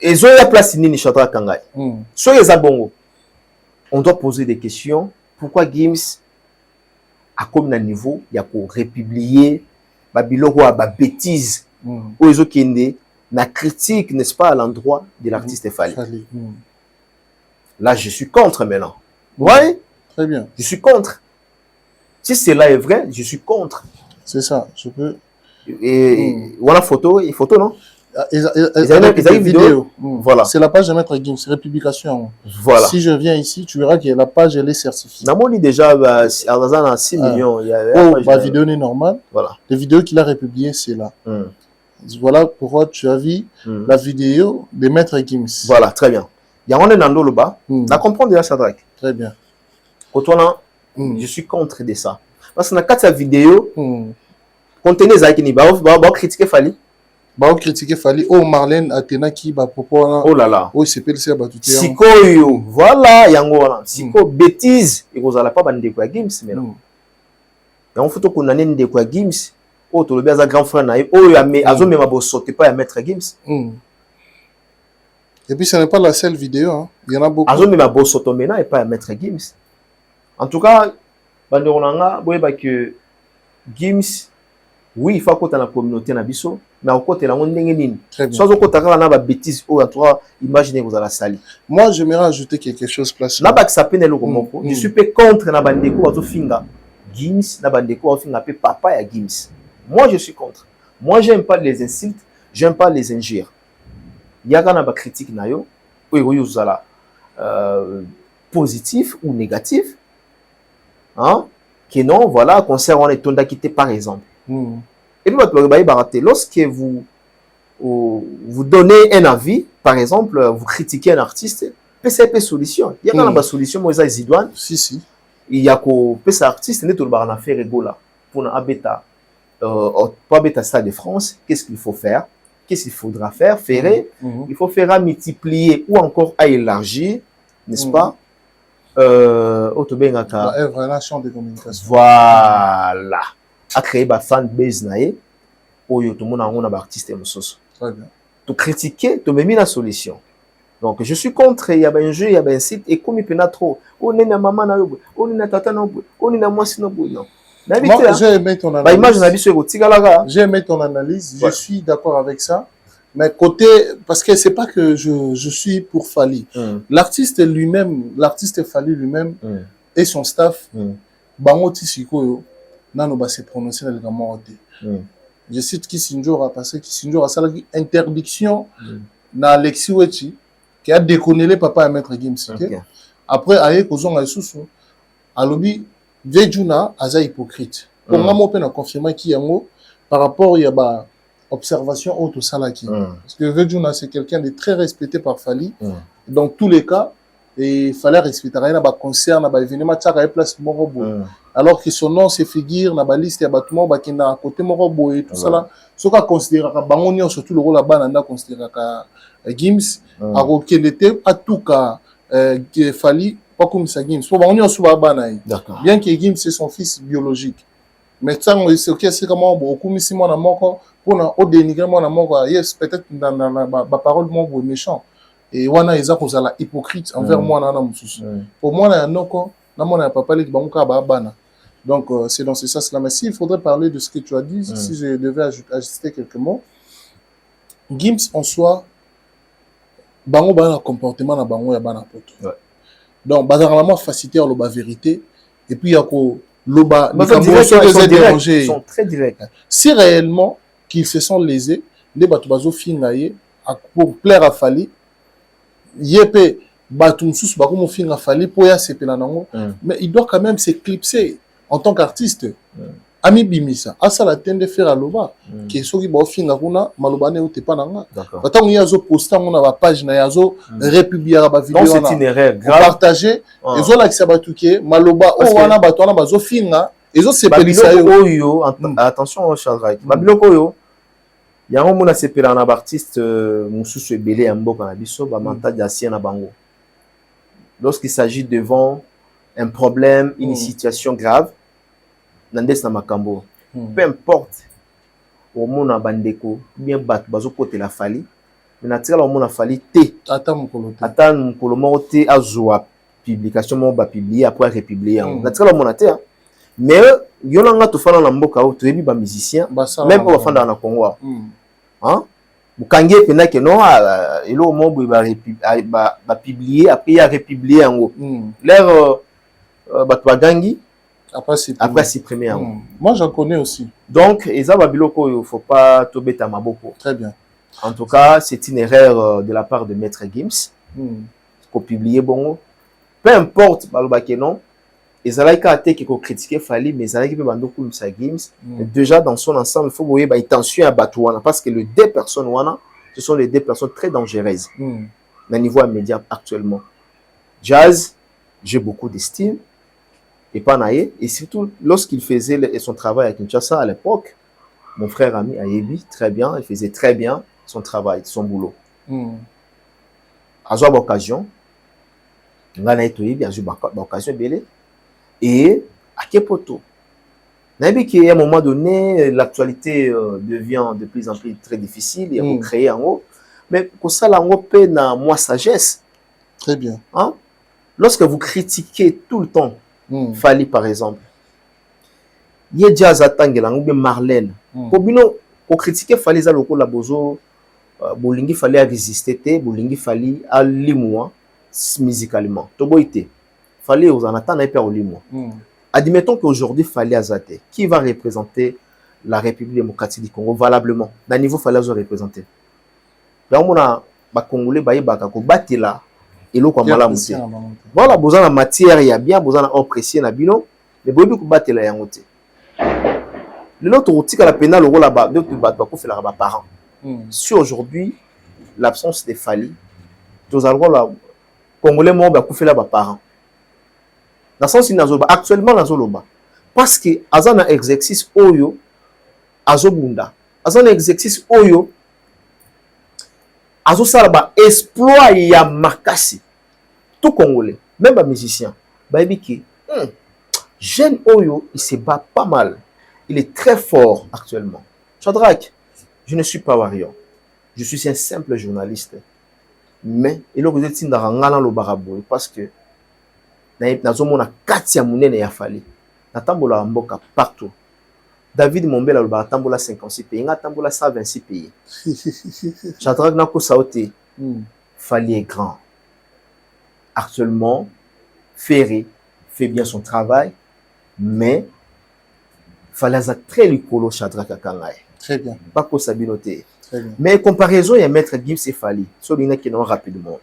et zo ya place nini Shadrach Kangai so yeza bongo on doit poser des questions pourquoi Gims a comme na niveau ya ko republier ba biloko ba bêtises ou ezo kende na critique n'est-ce pas à l'endroit de l'artiste Fali là je suis contre maintenant vous voyez très bien je suis contre si cela est vrai je suis contre c'est ça je peux et voilà photo non ils ont une vidéo. Voilà. C'est la page de Maître Gims, Républication. Voilà. Si je viens ici, tu verras que la page elle est certifiée. Namoni déjà à 6 millions. Il y a ma vidéo est normale. Voilà. Les vidéos qu'il a republiées, c'est là. Voilà pourquoi tu as vu la vidéo de Maître Gims. Voilà, très bien. Il y a un nando le bas. La comprendre déjà Shadrach. Très bien. Quand on je suis contre de ça. Parce que dans cette vidéo, contenu ça qui ni ba critiquer Fali. Bah, critiquer Fali. Oh, Marlène Athéna qui va propos. Oh là là. Oh, c'est pas le tout. Sikoyo, voilà, yango wana. Siko bêtise, et vous allez pas bande quoi games mais non. Et on faut qu'on ait des quoi games. Oh, tu le bien grand frère naïf. Oh, mais azo même abo sauter pas à mettre games. Et puis ce n'est pas la seule vidéo, hein. Il y en a beaucoup. Azo même abo sauter maintenant et pas à mettre games. En tout cas, bande onanga, boye ba que games, oui, il faut qu'on ait la communauté na biso. Mais au côté là, on n'est nini. Soit au côté là, on a des bêtises. Oh, en tout cas, imaginez vous allez salir. Moi, j'aimerais ajouter quelque chose place. Na ba que ça peine le komoko. Je suis pas contre na bandeko azo finga. Gims na bandeko azo finga pe papa ya Gims. Moi, je suis contre. Moi, j'aime pas les insultes, j'aime pas les injures. Il y a quand même critique na yo, ou vous allez positif ou négatif. Hein? Que non, voilà, concernant les tonda quitté par exemple. Et puis, lorsque vous donnez un avis, par exemple, vous critiquez un artiste, PCP solution. Il y a quand même une solution, moi, ça, Zidouane. Si. Il y a que PCP artiste, n'est tout le bar en affaire là. Pour un bêta, pas bêta Stade de France, qu'est-ce qu'il faut faire? Qu'est-ce qu'il faudra faire? Faire, il faut faire à multiplier ou encore à élargir, n'est-ce pas? Relation de communication. Voilà. À créer ma fanbase nae oyo tout le monde a un artiste musoso. Très bien. Tu critiquer, tu me mis la solution. Donc je suis contre, il y a un jeu, il y a un site et comme il peut trop. On est na maman na yobo, on est na tata na yobo, on est na moi sino boy non. Moi, j'ai aimé ton analyse. Image na biso ko tigalaga. J'ai aimé ton analyse, je suis d'accord avec ça. Mais côté, parce que c'est pas que je suis pour Fali. L'artiste lui-même, l'artiste Fali lui-même et son staff, Bangoti Sikoyo, Nano va se prononcer dans le morté. Je cite Kissinger parce que Kissinger a ça interdiction na Alexis Wechi qui a déconné les papas à mettre Gims. Après, aye kozonga isusu, alobi Vejuna aza hypocrite. Pour moi, on peut confirmer qu'il y a par rapport il y a ba observation auto salaki. Parce que Vejuna c'est quelqu'un de très respecté par Fali. Dans tous les cas, et il fallait respecter rien à concert na ba événement tchaka place morobo. Alors que son nom se figure na ba liste ya batuma ba kina à côté morobo et tout ça là. Ce qu'on considère ka bangonio surtout le rôle là bas na considère ka Gims a reconnaître à tout cas Fali pas comme ça Gims. Pour bangonio sous ba bana. Bien que Gims c'est son fils biologique. Mais ça c'est OK c'est comment beaucoup misi moi na moko pour na au dénigrer moi na moko yes peut-être dans ba parole moi méchant. Et wana ils ont la hypocrite envers moi na mususu. Pour moi na noko na mona papa les bangoka ba bana. Donc c'est dans ce sens là. Mais s'il faudrait parler de ce que tu as dit, si je devais ajuster quelques mots, Gims en soi bango ba na comportement na bango ya bana poto. Donc bazarama faciliter la vérité et puis ya ko loba ils sont très directs. Si réellement qu'ils se sont lésés, les bato bazo fingaye pour plaire à Fali yépe batum sous bakomo finga Fali pour ya sepela nango, mais il doit quand même s'éclipser en tant qu'artiste. Ami bimisa asa la tende faire à loba qui soki ba finga kuna maloba ne uté pa nanga batango yazo poster ngona ba page na yazo republier ba vidéo na c'est une erreur grave partager ezo la kisa batuke maloba o wana bato wana bazo finga ezo sepelisa yo attention Charles babiloko yo yango mona sepela na artiste mususu ebele ya mboka na biso ba mental d'ancien na bango lorsqu'il s'agit devant un problème une situation grave nandes na makambo peu importe au mona bandeko bien bat bazo côté la Fali mais na tira au mona Fali té ata mukolo moko té azwa publication mo ba publier après republier na tira au mona té mais yolanga to fana na mboka o to yebi ba musicien même au fanda na Congo hein bukangie pena que non elo mo ba publier après ya republier yango l'air ba gangi après supprimer. Moi, j'en connais aussi. Donc, il ne faut pas tomber à maboko. Très bien. En tout cas, c'est une erreur de la part de Maître Gims. Qu'on publie bon. Peu importe, non. Ils ont critiqué Fali, mais ils ont Gims. Déjà, dans son ensemble, il faut voir une tension à Batouana. Parce que les deux personnes, ce sont les deux personnes très dangereuses. Au niveau immédiat actuellement. Jazz, j'ai beaucoup d'estime. Et pas naïe, et surtout lorsqu'il faisait son travail à Kinshasa à l'époque, mon frère ami Ayebi, très bien, il faisait très bien son travail, son boulot. À une occasion, on a eu l'occasion belé et à Kepoto. On a vu qu'à un moment donné, l'actualité devient de plus en plus très difficile, il faut créer en haut. Mais pour ça, là, on peut dans moi sagesse. Très bien. Hein? Lorsque vous critiquez tout le temps, Fali par exemple, il y a déjà Zatangela ou bien Marlène. Pour critiquer Fali, ça le coup la bozo, Bolingi Fali a résisté, Bolingi Fali a limoué musicalement. Toboité. Fali aux en attendant pas au limoué. Admettons qu'aujourd'hui Fali Azate, qui va représenter la République démocratique du Congo valablement, d'un niveau Fali Azate représenter. Là on a Congolais baye bakako batela et l'eau comme la montée. Voilà, besoin de matière, il y a bien besoin d'oppresser na bino, mais bobi ko batela ya montée. L'autre outil que la pénale au là-bas, d'autres bateaux pour faire les parents. Si aujourd'hui l'absence de Fali, tous allons là Congolais moi ba faire les parents. Dans le sens où actuellement dans Zoloba, parce que azan un exercice oyo azobunda, azan un exercice oyo azo salaba exploit ya makasi tout Congolais, même les musiciens, bah ki jeune oyo il se bat pas mal. Il est très fort actuellement. Shadrach, je ne suis pas warrior. Je suis un simple journaliste. Mais il faut que vous dans le barabou parce que nazomona kati ya munene ya Fali. Natambola mboka partout. David Mombela le batambola 56 pays, natambola 126 pays. Shadrach nako saoté. Fali est grand. Actuellement, Ferré fait bien son travail, mais Falaza très lucolo Shadrach Akangaye. Très bien. Pas pour sa binoté. Mais comparaison, il y a Maître Gibbs et Fali. Sur l'une qui non rapidement.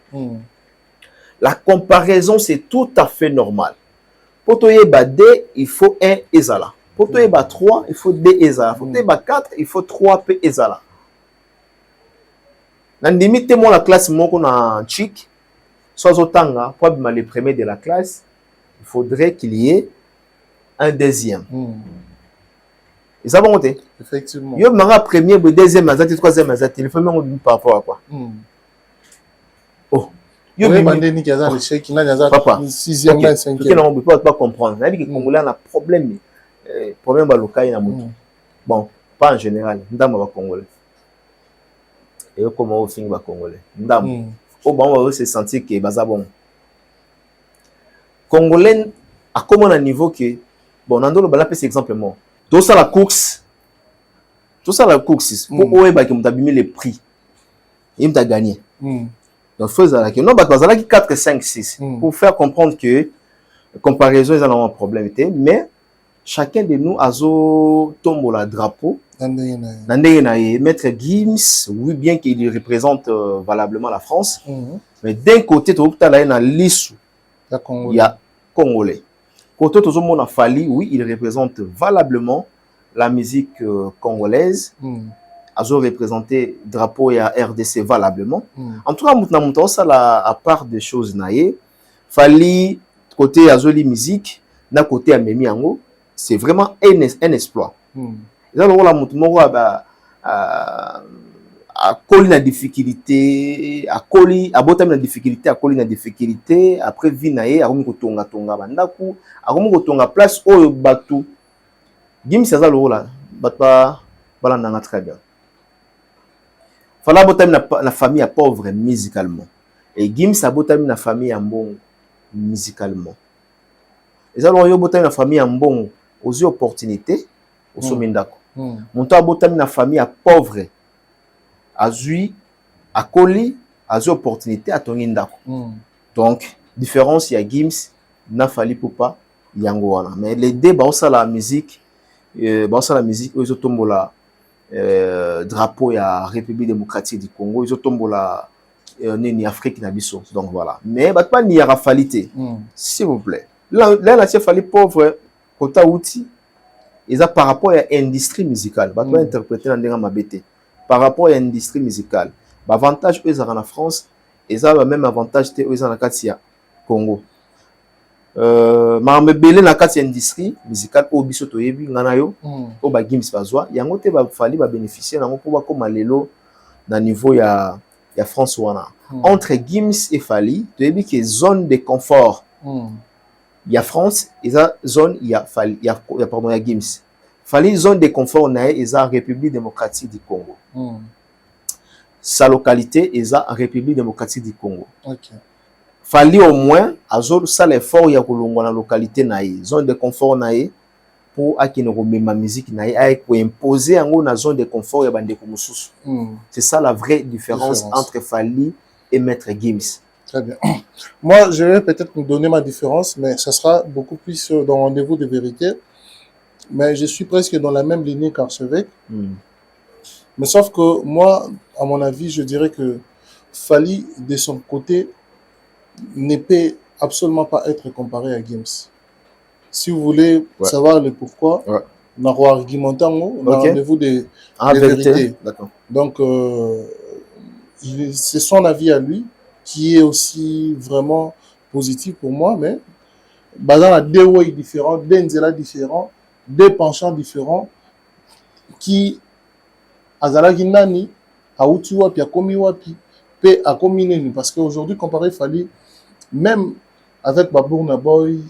La comparaison, c'est tout à fait normal. Pour toi, D, il faut 1 Ezala. Pour toi, 3, il faut 2 Ezala. Pour toi, 4, il faut 3 P Ezala. Dans limite, moi, la classe, moi, qu'on a un chic, soit autant, pour le premier de la classe, il faudrait qu'il y ait un deuxième. Et ça va monter. Effectivement. Il y a un premier, deuxième, troisième, il faut même par rapport à quoi. Oh. Il y a un papa. Sixième, cinquième. On ne peut pas comprendre. On a dit que les Congolais ont un problème. Problème local. Bon, pas en général. Nous sommes Congolais. Et comment on finit les Congolais. On va se sentir que c'est bon. Congolais, à comment un niveau que. Bon, on a un exemple. Tout ça la course. Tout ça la course. Pour eux, ils ont abîmé les prix. Ils ont gagné. Donc, faisons non, bah, 4, 5, 6. Pour faire comprendre que la comparaison, ils ont un problème. Mais chacun de nous a tombe la drapeau. Maître Gims, oui, bien qu'il représente valablement la France. Mais d'un côté, il y a Congolais. Côté tout le monde a Fali, oui, il représente valablement la musique congolaise. Azo représenté drapeau et RDC valablement. En tout cas, ça à part des choses naïe. Fali côté Azoli musique, d'un côté Amemi Ango, c'est vraiment un exploit. Là, à coller la difficulté, à coller, à botter la difficulté, à coller la difficulté, après vinae, à remonter tonga tonga bandaku, à remonter tonga place au bateau. Gims c'est ça le rôle là, batpa balandanga très bien. Fala botter la famille à pauvre musicalement, et Gims a botter la famille en bon musicalement. Et ça le botter la famille en bon aux opportunités, au sommet d'ako. Monto a botter la famille à pauvre. Azui, à Koli, Azui opportunité à Tongindako. Donc, différence, il y a Gims, n'a fallu pour pas, Yangoana. Mais les deux, la musique, ils ont tombé la drapeau, il y a République démocratique du Congo, ils ont tombé la Afrique Nabiso. Donc voilà. Mais pas ni à falité, s'il vous plaît. Là, il a fallu pauvre, quota outil, ils ont par rapport à l'industrie musicale, pas interpréter dans ma bête. Par rapport à l'industrie musicale, l'avantage eux en France, ils ont le même avantage que eux en Congo. makambo ebele na kati ya industrie musicale oyo biso toyebi nga na yo oyo bagims bazwa yango te bafali babénéficier nango mpo bakóma lelo na niveau ya France wana entre Gims et Fally toyebi ke zone de confort ya France eza zone ya Fally ya pardon ya Gims Fally zone de confort na ye eza République démocratique du Congo sa localité eza République démocratique du Congo Fally au moins azol ça l'effort ya kolongwa na localité na ye zone de confort na ye pour akino komema musique na ye ay ko imposer yango na zone de confort ya bandeko mususu c'est ça la vraie différence entre Fally et Maître Gims. Très bien. Moi je vais peut-être nous donner ma différence mais ça sera beaucoup plus dans Rendez-vous de vérité mais je suis presque dans la même lignée qu'Archevêque mais sauf que moi à mon avis je dirais que Fally de son côté ne peut absolument pas être comparé à Gims. Si vous voulez savoir le pourquoi, on a argumenté en Rendez-vous de vérité. Donc, c'est son avis à lui qui est aussi vraiment positif pour moi, mais basant à deux ways différents, deux nzela différents, deux penchants différents, qui azalaki nani, auti wapi, akomi wapi, pe akomi neni, parce qu'aujourd'hui, comparé Fally, même avec Burna Boy,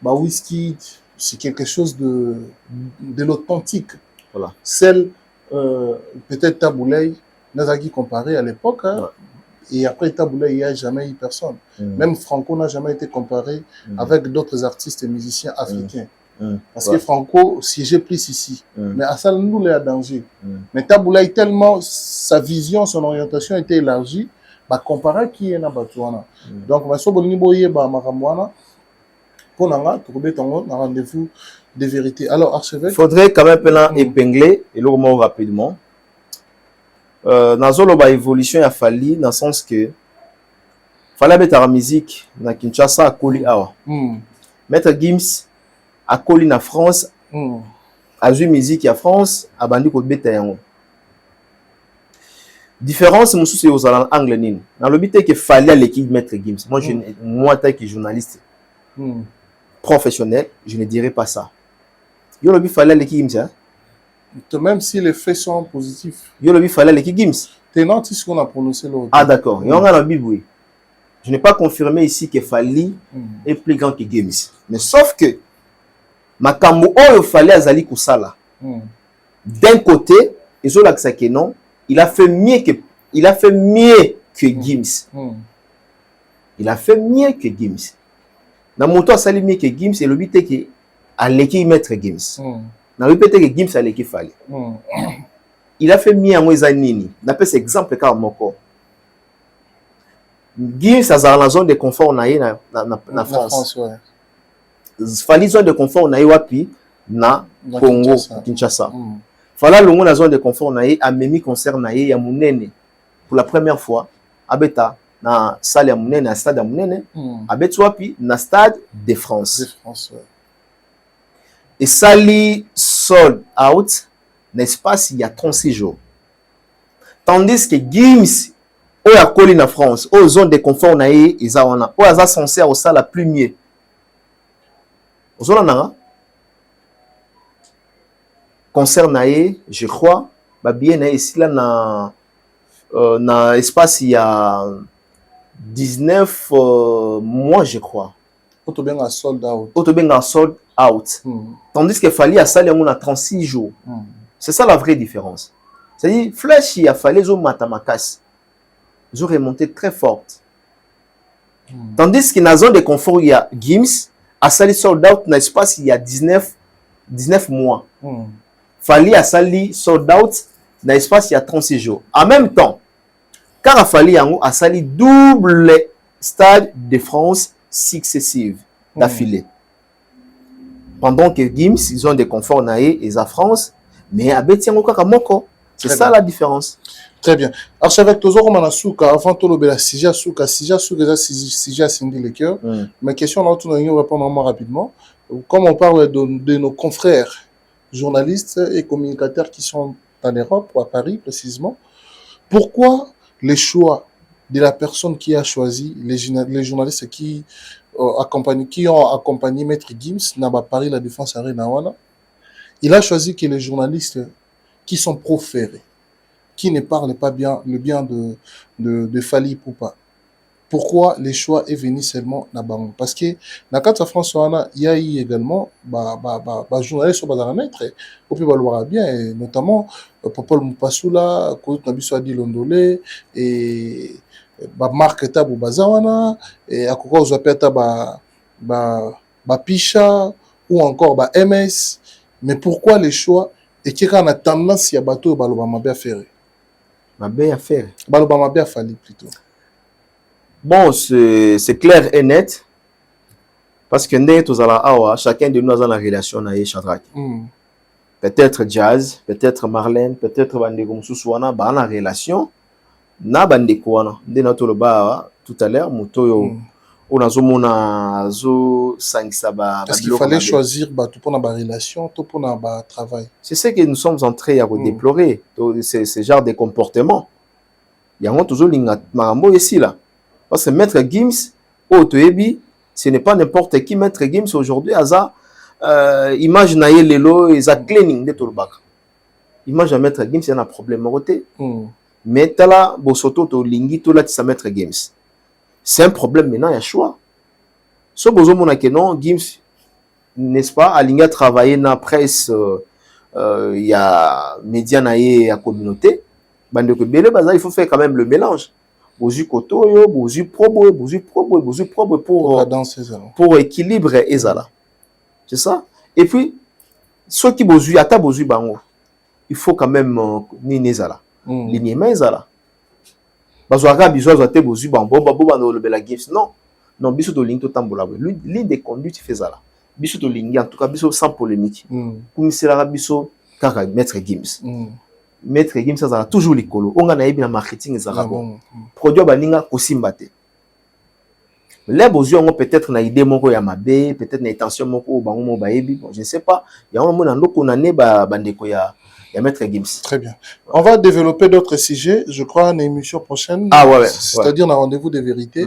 Wizkid, c'est quelque chose de l'authentique. Voilà. Celle, peut-être Taboulay, Nazaki comparé à l'époque, hein, et après Taboulay, il n'y a jamais eu personne. Même Franco n'a jamais été comparé avec d'autres artistes et musiciens africains. Parce que Franco siégeait plus ici. Mais à ça, nous, il est à danger. Mais Taboulay, tellement sa vision, son orientation était élargie, comparé à qui est na Batouana. Donc, ma sobolingi boye ba makamwana pour nanga trouver ton rendez-vous de vérité. Alors, Archevêque, faudrait quand même épingler et le mot rapidement. Nazolo ba évolution a Fally dans le sens que Fally mettre la musique na Kinshasa à Koli awa. Maître Gims à Koli na France. A joué musique à France a bandi ko beta yango. Différence, je suis aux anglais nini. Dans le but que Fally à l'équipe Maître Gims. Moi, tant que journaliste professionnel, je ne dirais pas ça. Yo le but Fally à l'équipe Gims. Même si les faits sont positifs. Yo le but Fally à l'équipe Gims. T'es non, ce qu'on a prononcé l'autre. Ah d'accord. Yo on a la Bible oui. Je n'ai pas confirmé ici que Fally est plus grand que Gims. Mais sauf que makambo oyo Fally azali kusala. D'un côté, ils ont l'accès que non. Il a fait mieux que Gims. Il a fait mieux que Gims. Dans mon temps, ça mieux que Gims et le but est que à l'équipe Maître Gims. Dans le but est que Gims à l'équipe Fally. Il a fait mieux à moi Nini. On appelle cet exemple car mon corps. Gims a dans la zone de confort na France. Fally zone de confort na wapi na Congo Kinshasa. Fally longo na zone de confort na ye a memi concert na ye ya munene pour la première fois abeta na salle ya munene na stade ya munene abeti wapi na stade de France. Et sali sold out n'espace il y a 36 jours. Tandis que Gims o ya Koli na France o zone de confort na ye eza wana o aza censé au salle la plus mieux. Ozona nanga concert naé, je crois, bien naé ici là na espace il y a 19 mois je crois. Auto bien sold out. Sold out. Tandis que Fally a salé on a 36 jours. C'est ça la vraie différence. C'est-à-dire Flash il a fallu zo matamakas. Ils ont remonté très forte. Tandis que dans la zone de confort il y a Gims a salé sold out na espace il y a 19 mois. Fally a sali sold out dans l'espace il y a 36 jours. En même temps, car Fally a sali double stade de France successives d'affilée. Pendant que Gims, ils ont des conforts naé et à France, mais à Betiango Kakamoko. C'est ça la différence. Très bien. Archevêque, toujours on a souka avant tout le sija souka sija sindi le cœur. Ma question là, tout nous répondre rapidement. Comme on parle de nos confrères journalistes et communicateurs qui sont en Europe ou à Paris précisément, pourquoi les choix de la personne qui a choisi, les journalistes qui qui ont accompagné Maître Gims dans Paris la Défense Arena wana. Il a choisi que les journalistes qui sont proférés, qui ne parlent pas bien le bien de Fally Ipupa. Pourquoi le choix est venu seulement na bango? Parce que dans la France, il y a eu également journalistes sur la maître, au plus valoir bien, et notamment Popol Mupasula, Kout Nabiso Adi Londolé, et Marc Tabou Bazawana, et à quoi vous appelez Picha, ou encore MS. Mais pourquoi les choix? Et qui a tendance à bateau Balobama bien faire? Bien faire. Balobama bien Fally plutôt. Bon, c'est clair et net. Parce que chacun de nous a une relation avec Shadrach. Peut-être Jazz, peut-être Marlène, peut-être Bandeko Moussouana, bah la relation. Na Bandeko wana. Dès notre tout à l'heure, Moutoyo. On a zo sangisa. Est-ce qu'il fallait choisir pour la relation, pour le travail? C'est ce que nous sommes en train de déplorer. C'est ce genre de comportement. Il y a toujours l'ingatmarambo ici là. Parce que Maître Gims, ce n'est pas n'importe qui. Maître Gims aujourd'hui, image naïe lelo, ils a cleaning de tout le bac. Image à Maître Gims, il y a un problème. Mais là, bosoto to lingi to là tu Maître Gims. C'est un problème maintenant, il y a choix. Ce besoin mon non, Gims, n'est-ce pas, aligné à travailler dans la presse, il y a médias naïe à communauté. Il faut faire quand même le mélange. Bozu kotoyo, bozu probo pour équilibre ezala. C'est ça. Et puis ceux qui bozu ata bozu bango, il faut quand même ni nezala. Lignema ezala. Bazwaka biso azate bozu bango boba no le bela gifs. Non, biso to ligne to tambola. Ligne de conduite fait ça là. Biso to ligne en tout cas biso sans polémique. Kumisela biso kaka Maître Gims. Maître Gims ça toujours likolo. On a na marketing ezala bon. Produit baninga kosimbate. Les besoins ont peut-être na idée moko ya mabe, peut-être na intention moko bango mo baebi, bon je ne sais pas. Il y a un moment ndoko na ne bandeko ya Maître Gims. Très bien. On va développer d'autres sujets, je crois, dans l'émission prochaine. C'est-à-dire dans rendez-vous de vérité.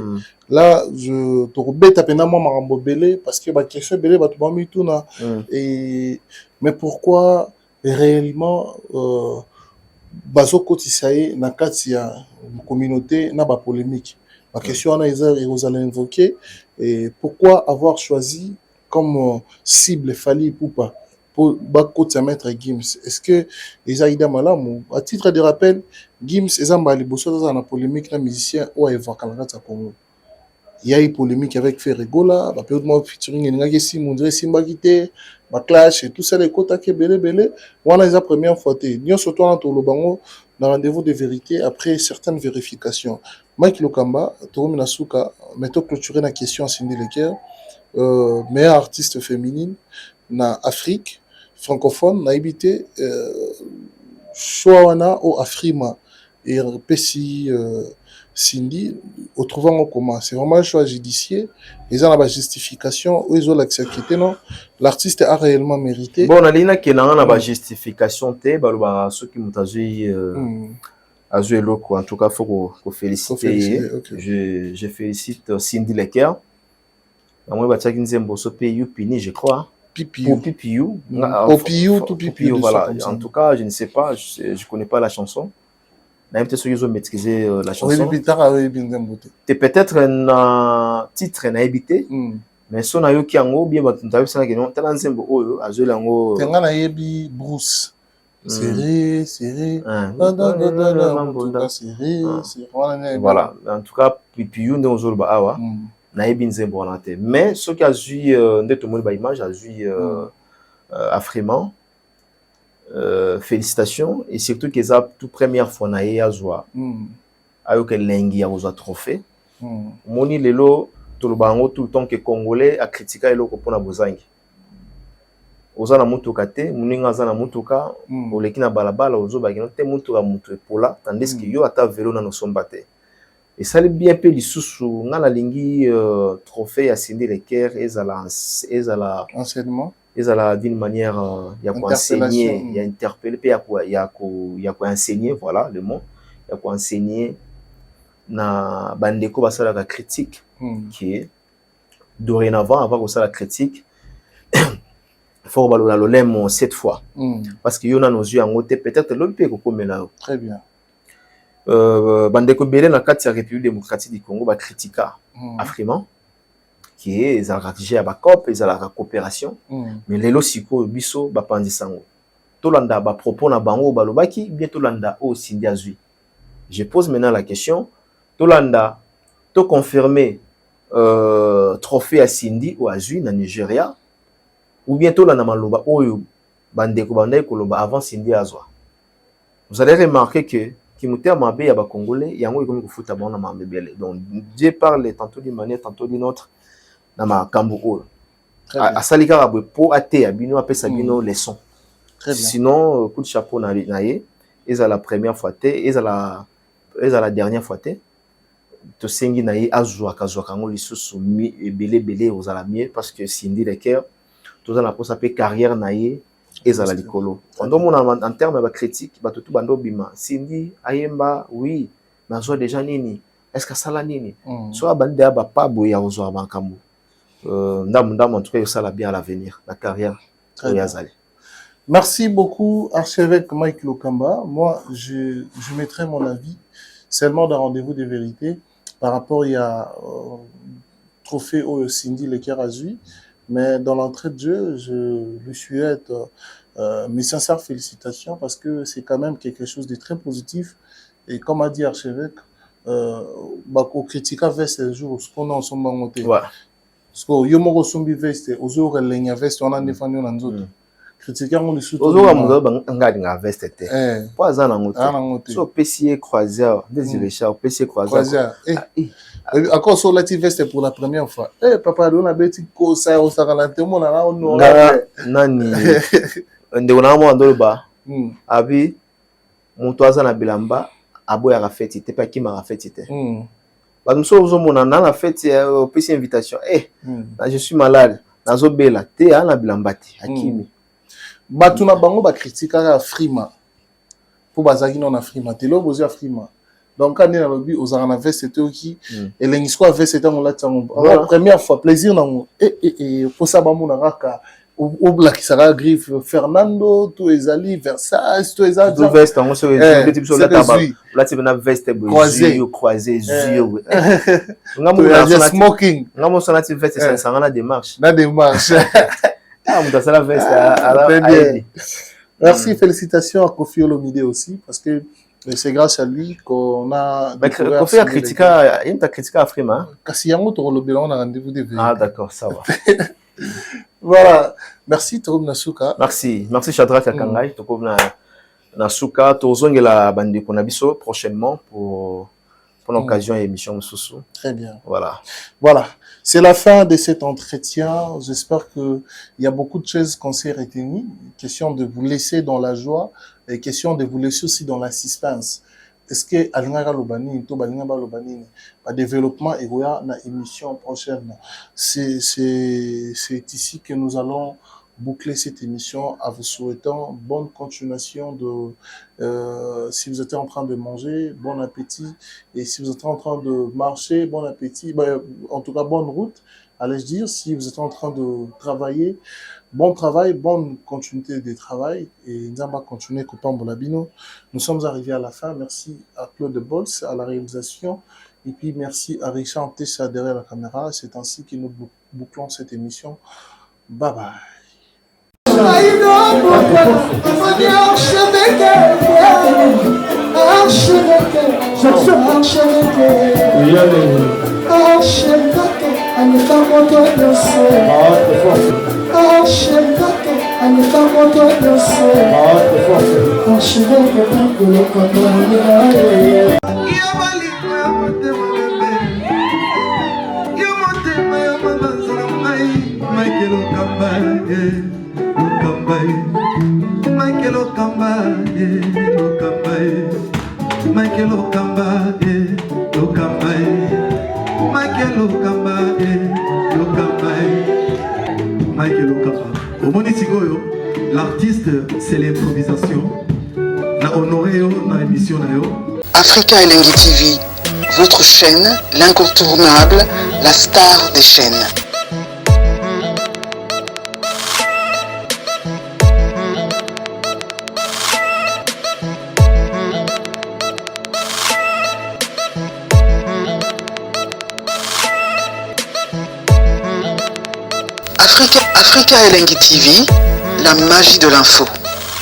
Là, je te rebête à peine moi marambo belé parce que ba question belé ba tout mi tout na. Et mais pourquoi réellement bazo kotisaye na kati ya communauté na ba polémique? La question vous allez invoquer. Et pourquoi avoir choisi comme cible Fally Ipupa pour Bakota Maître Gims? Est-ce que les Aïda Malam, à titre de rappel, Gims et Zambali Bosso dans la polémique, les musiciens ont évoqué la Congo. Il y a eu polémique avec Ferregola, la période de featuring, il y a Simondre, Simbagité, ma clash et tout ça, les quotas qui belé. On a la première fois, nous surtout en Tolobango, dans rendez-vous de vérité après certaines vérifications. Mike Lokamba, Toro Nasuka, méthode clôturée la question à Cindy Lecker, meilleure artiste féminine na Afrique francophone, na habité Shoawana au Afrima et Pessi Cindy, au trouvant en commun. C'est vraiment un choix judiciaire. Ils ont la justification, ou ils ont l'accepté, non? L'artiste a réellement mérité. Bon, on a la justification, ceux qui m'ont Azue Loko, en tout cas, il faut qu'on félicite. Okay. Je félicite Cindy Lecker. Moi, je crois. Pipiou. Pipiou. Tout Pipiou. Voilà. En tout cas, je ne sais pas, je ne connais pas la chanson. Peut-être ceux qui ont maîtrisé la chanson. C'est peut-être un titre n'a habité. Mais son ayo qui en haut bien battu t'as vu ça que non t'as lancé beaucoup Azue lango. T'as un ayebi Bruce. Serré. Voilà. En tout cas, Pipiou dans Zolba Awa. Naïbin Zembonate. Mais ce qui a vu tout le monde image a vu Afriman. Félicitations et surtout que ça toute première fois naïe à joie. Ayo que lengi a aux trophée. Moni lelo tout le bango tout le temps que Congolais a critiqué le ko pona bozangi. Ozana mutuka te muninga zana mutuka olekina balabala ozobakino te mutuka mutu epola tandis que yo ata vélo na nosomba te. Et ça bien peu lisusu ngana lingi trophée à Cindy Lecker ezala enseignement ezala d'une manière il y a quoi enseigner il y a interpeller il y a quoi enseigner voilà le mot il y a quoi enseigner na bandeko basala la critique qui est dorénavant avant que ça la critique il faut balola lolemo 7 fois parce que yona nos yeux en côté peut-être l'ompe ko komela. Très bien. Bandeko belé na kati ya République démocratique du Congo ba critica Afriman qui est ezalaka ya ba COP ezalaka coopération mais lelo siko biso ba pandisango tolanda ba propos na bango balobaki bien tolanda o sindi azui. Je pose maintenant la question tolanda to confirmer trophée à Sindi ou azui na Nigeria ou bien tolanda maloba oyo bandeko bandai koloba avant Sindi azwa. Vous allez remarquer que Kimouter Mabé ya ba Congolais yango ikomi kufuta bona mambebele. Donc Dieu parle tantôt d'une manière tantôt d'une autre na makambo oyo. Asalika rabwe po ate abino apesa bino leçon. Sinon coup de chapeau na ye eza la première fois te eza la dernière fois te to sengi na ye azwa kazwa kango lisusu mi belé aux ala mieux parce que Sindi le cœur tout ça na posa pe carrière na ye ezala likolo. En termes de critique, batutu bando bima. Sindi ayemba, oui, nazo déjà nini. Est-ce que ça la nini? Soit bande ba pas boya ozo bankambo. Ndam en tout cas ça la bien à l'avenir, la carrière. Merci beaucoup archevêque Mike Lokamba. Moi je mettrai mon avis seulement dans rendez-vous de vérité par rapport à trophée au Sindi le cœur azui. Mais dans l'entrée de jeu, je lui souhaite mes sincères félicitations parce que c'est quand même quelque chose de très positif. Et comme a dit Archevêque, au critique veste le jour où on a son bangoté. Parce que Yomoro Sombi veste, aux autres lignes veste, on a défendu dans d'autres. Critiquer on le soutient. Aux autres, on a veste. Pas un an. Sur PC croiseur, désolé, cher PC croiseur. Encore sur la veste pour la première fois. Papa, on a bêti ko ça au saralante mon na on nani. Nde on a mo ndolba. Abi montoaza na bilamba abo ya fête te pa ki ma fête te. Ba nous sommes mon na la fête au PC invitation. Je suis malade. Nazo bela te na bilamba te akimi. Batuna bango ba critika Frima. Pour bazaki non na Frima. Te lo bozi a Frima. Donc quand on a le but aux armes veste c'était qui et l'histoire veste c'était on l'a la première fois plaisir non et pour ça ba mon raka au black qui sera griffe Fernando tout ezali Versailles tout ezali tout veste on se le type sur la table là tu na veste croisé yeux ngamu smoking ngamu sana tu veste ça na démarche ah on ça la veste merci félicitations à Kofi Olomide aussi parce que c'est grâce à lui qu'on a... Kofi a critiqué, il t'a critiqué à Frima. Kassiyango, on a rendez-vous de vérité. Ah d'accord, ça va. Voilà. Merci, Torum Nasuka. Merci Shadrach Akangai, Torum Nasuka. Tozong la bande Konabiso prochainement pour l'occasion de l'émission Moussoussou. Très bien. Voilà. C'est la fin de cet entretien. J'espère qu'il y a beaucoup de choses qu'on s'est retenues. Question de vous laisser dans la joie et question de vous laisser aussi dans la suspense. Est-ce que Alingara Lobani, to Balinga Lobani, pas développement et voilà na émission prochaine. C'est ici que nous allons boucler cette émission en vous souhaitant bonne continuation de si vous êtes en train de manger, bon appétit, et si vous êtes en train de marcher, bon appétit, en tout cas bonne route, allais-je dire, si vous êtes en train de travailler, bon travail, bonne continuité de travail, et nous allons continuer coupant Bolabino. Nous sommes arrivés à la fin, merci à Claude Bols à la réalisation, et puis merci à Richard Tessa derrière la caméra, c'est ainsi que nous bouclons cette émission. Bye bye. Michael Okamba, Michael Okamba, l'artiste, c'est l'improvisation. La honoré dans l'émission. Africa Elengi TV, votre chaîne, l'incontournable, la star des chaînes. Africa Elengi TV, la magie de l'info.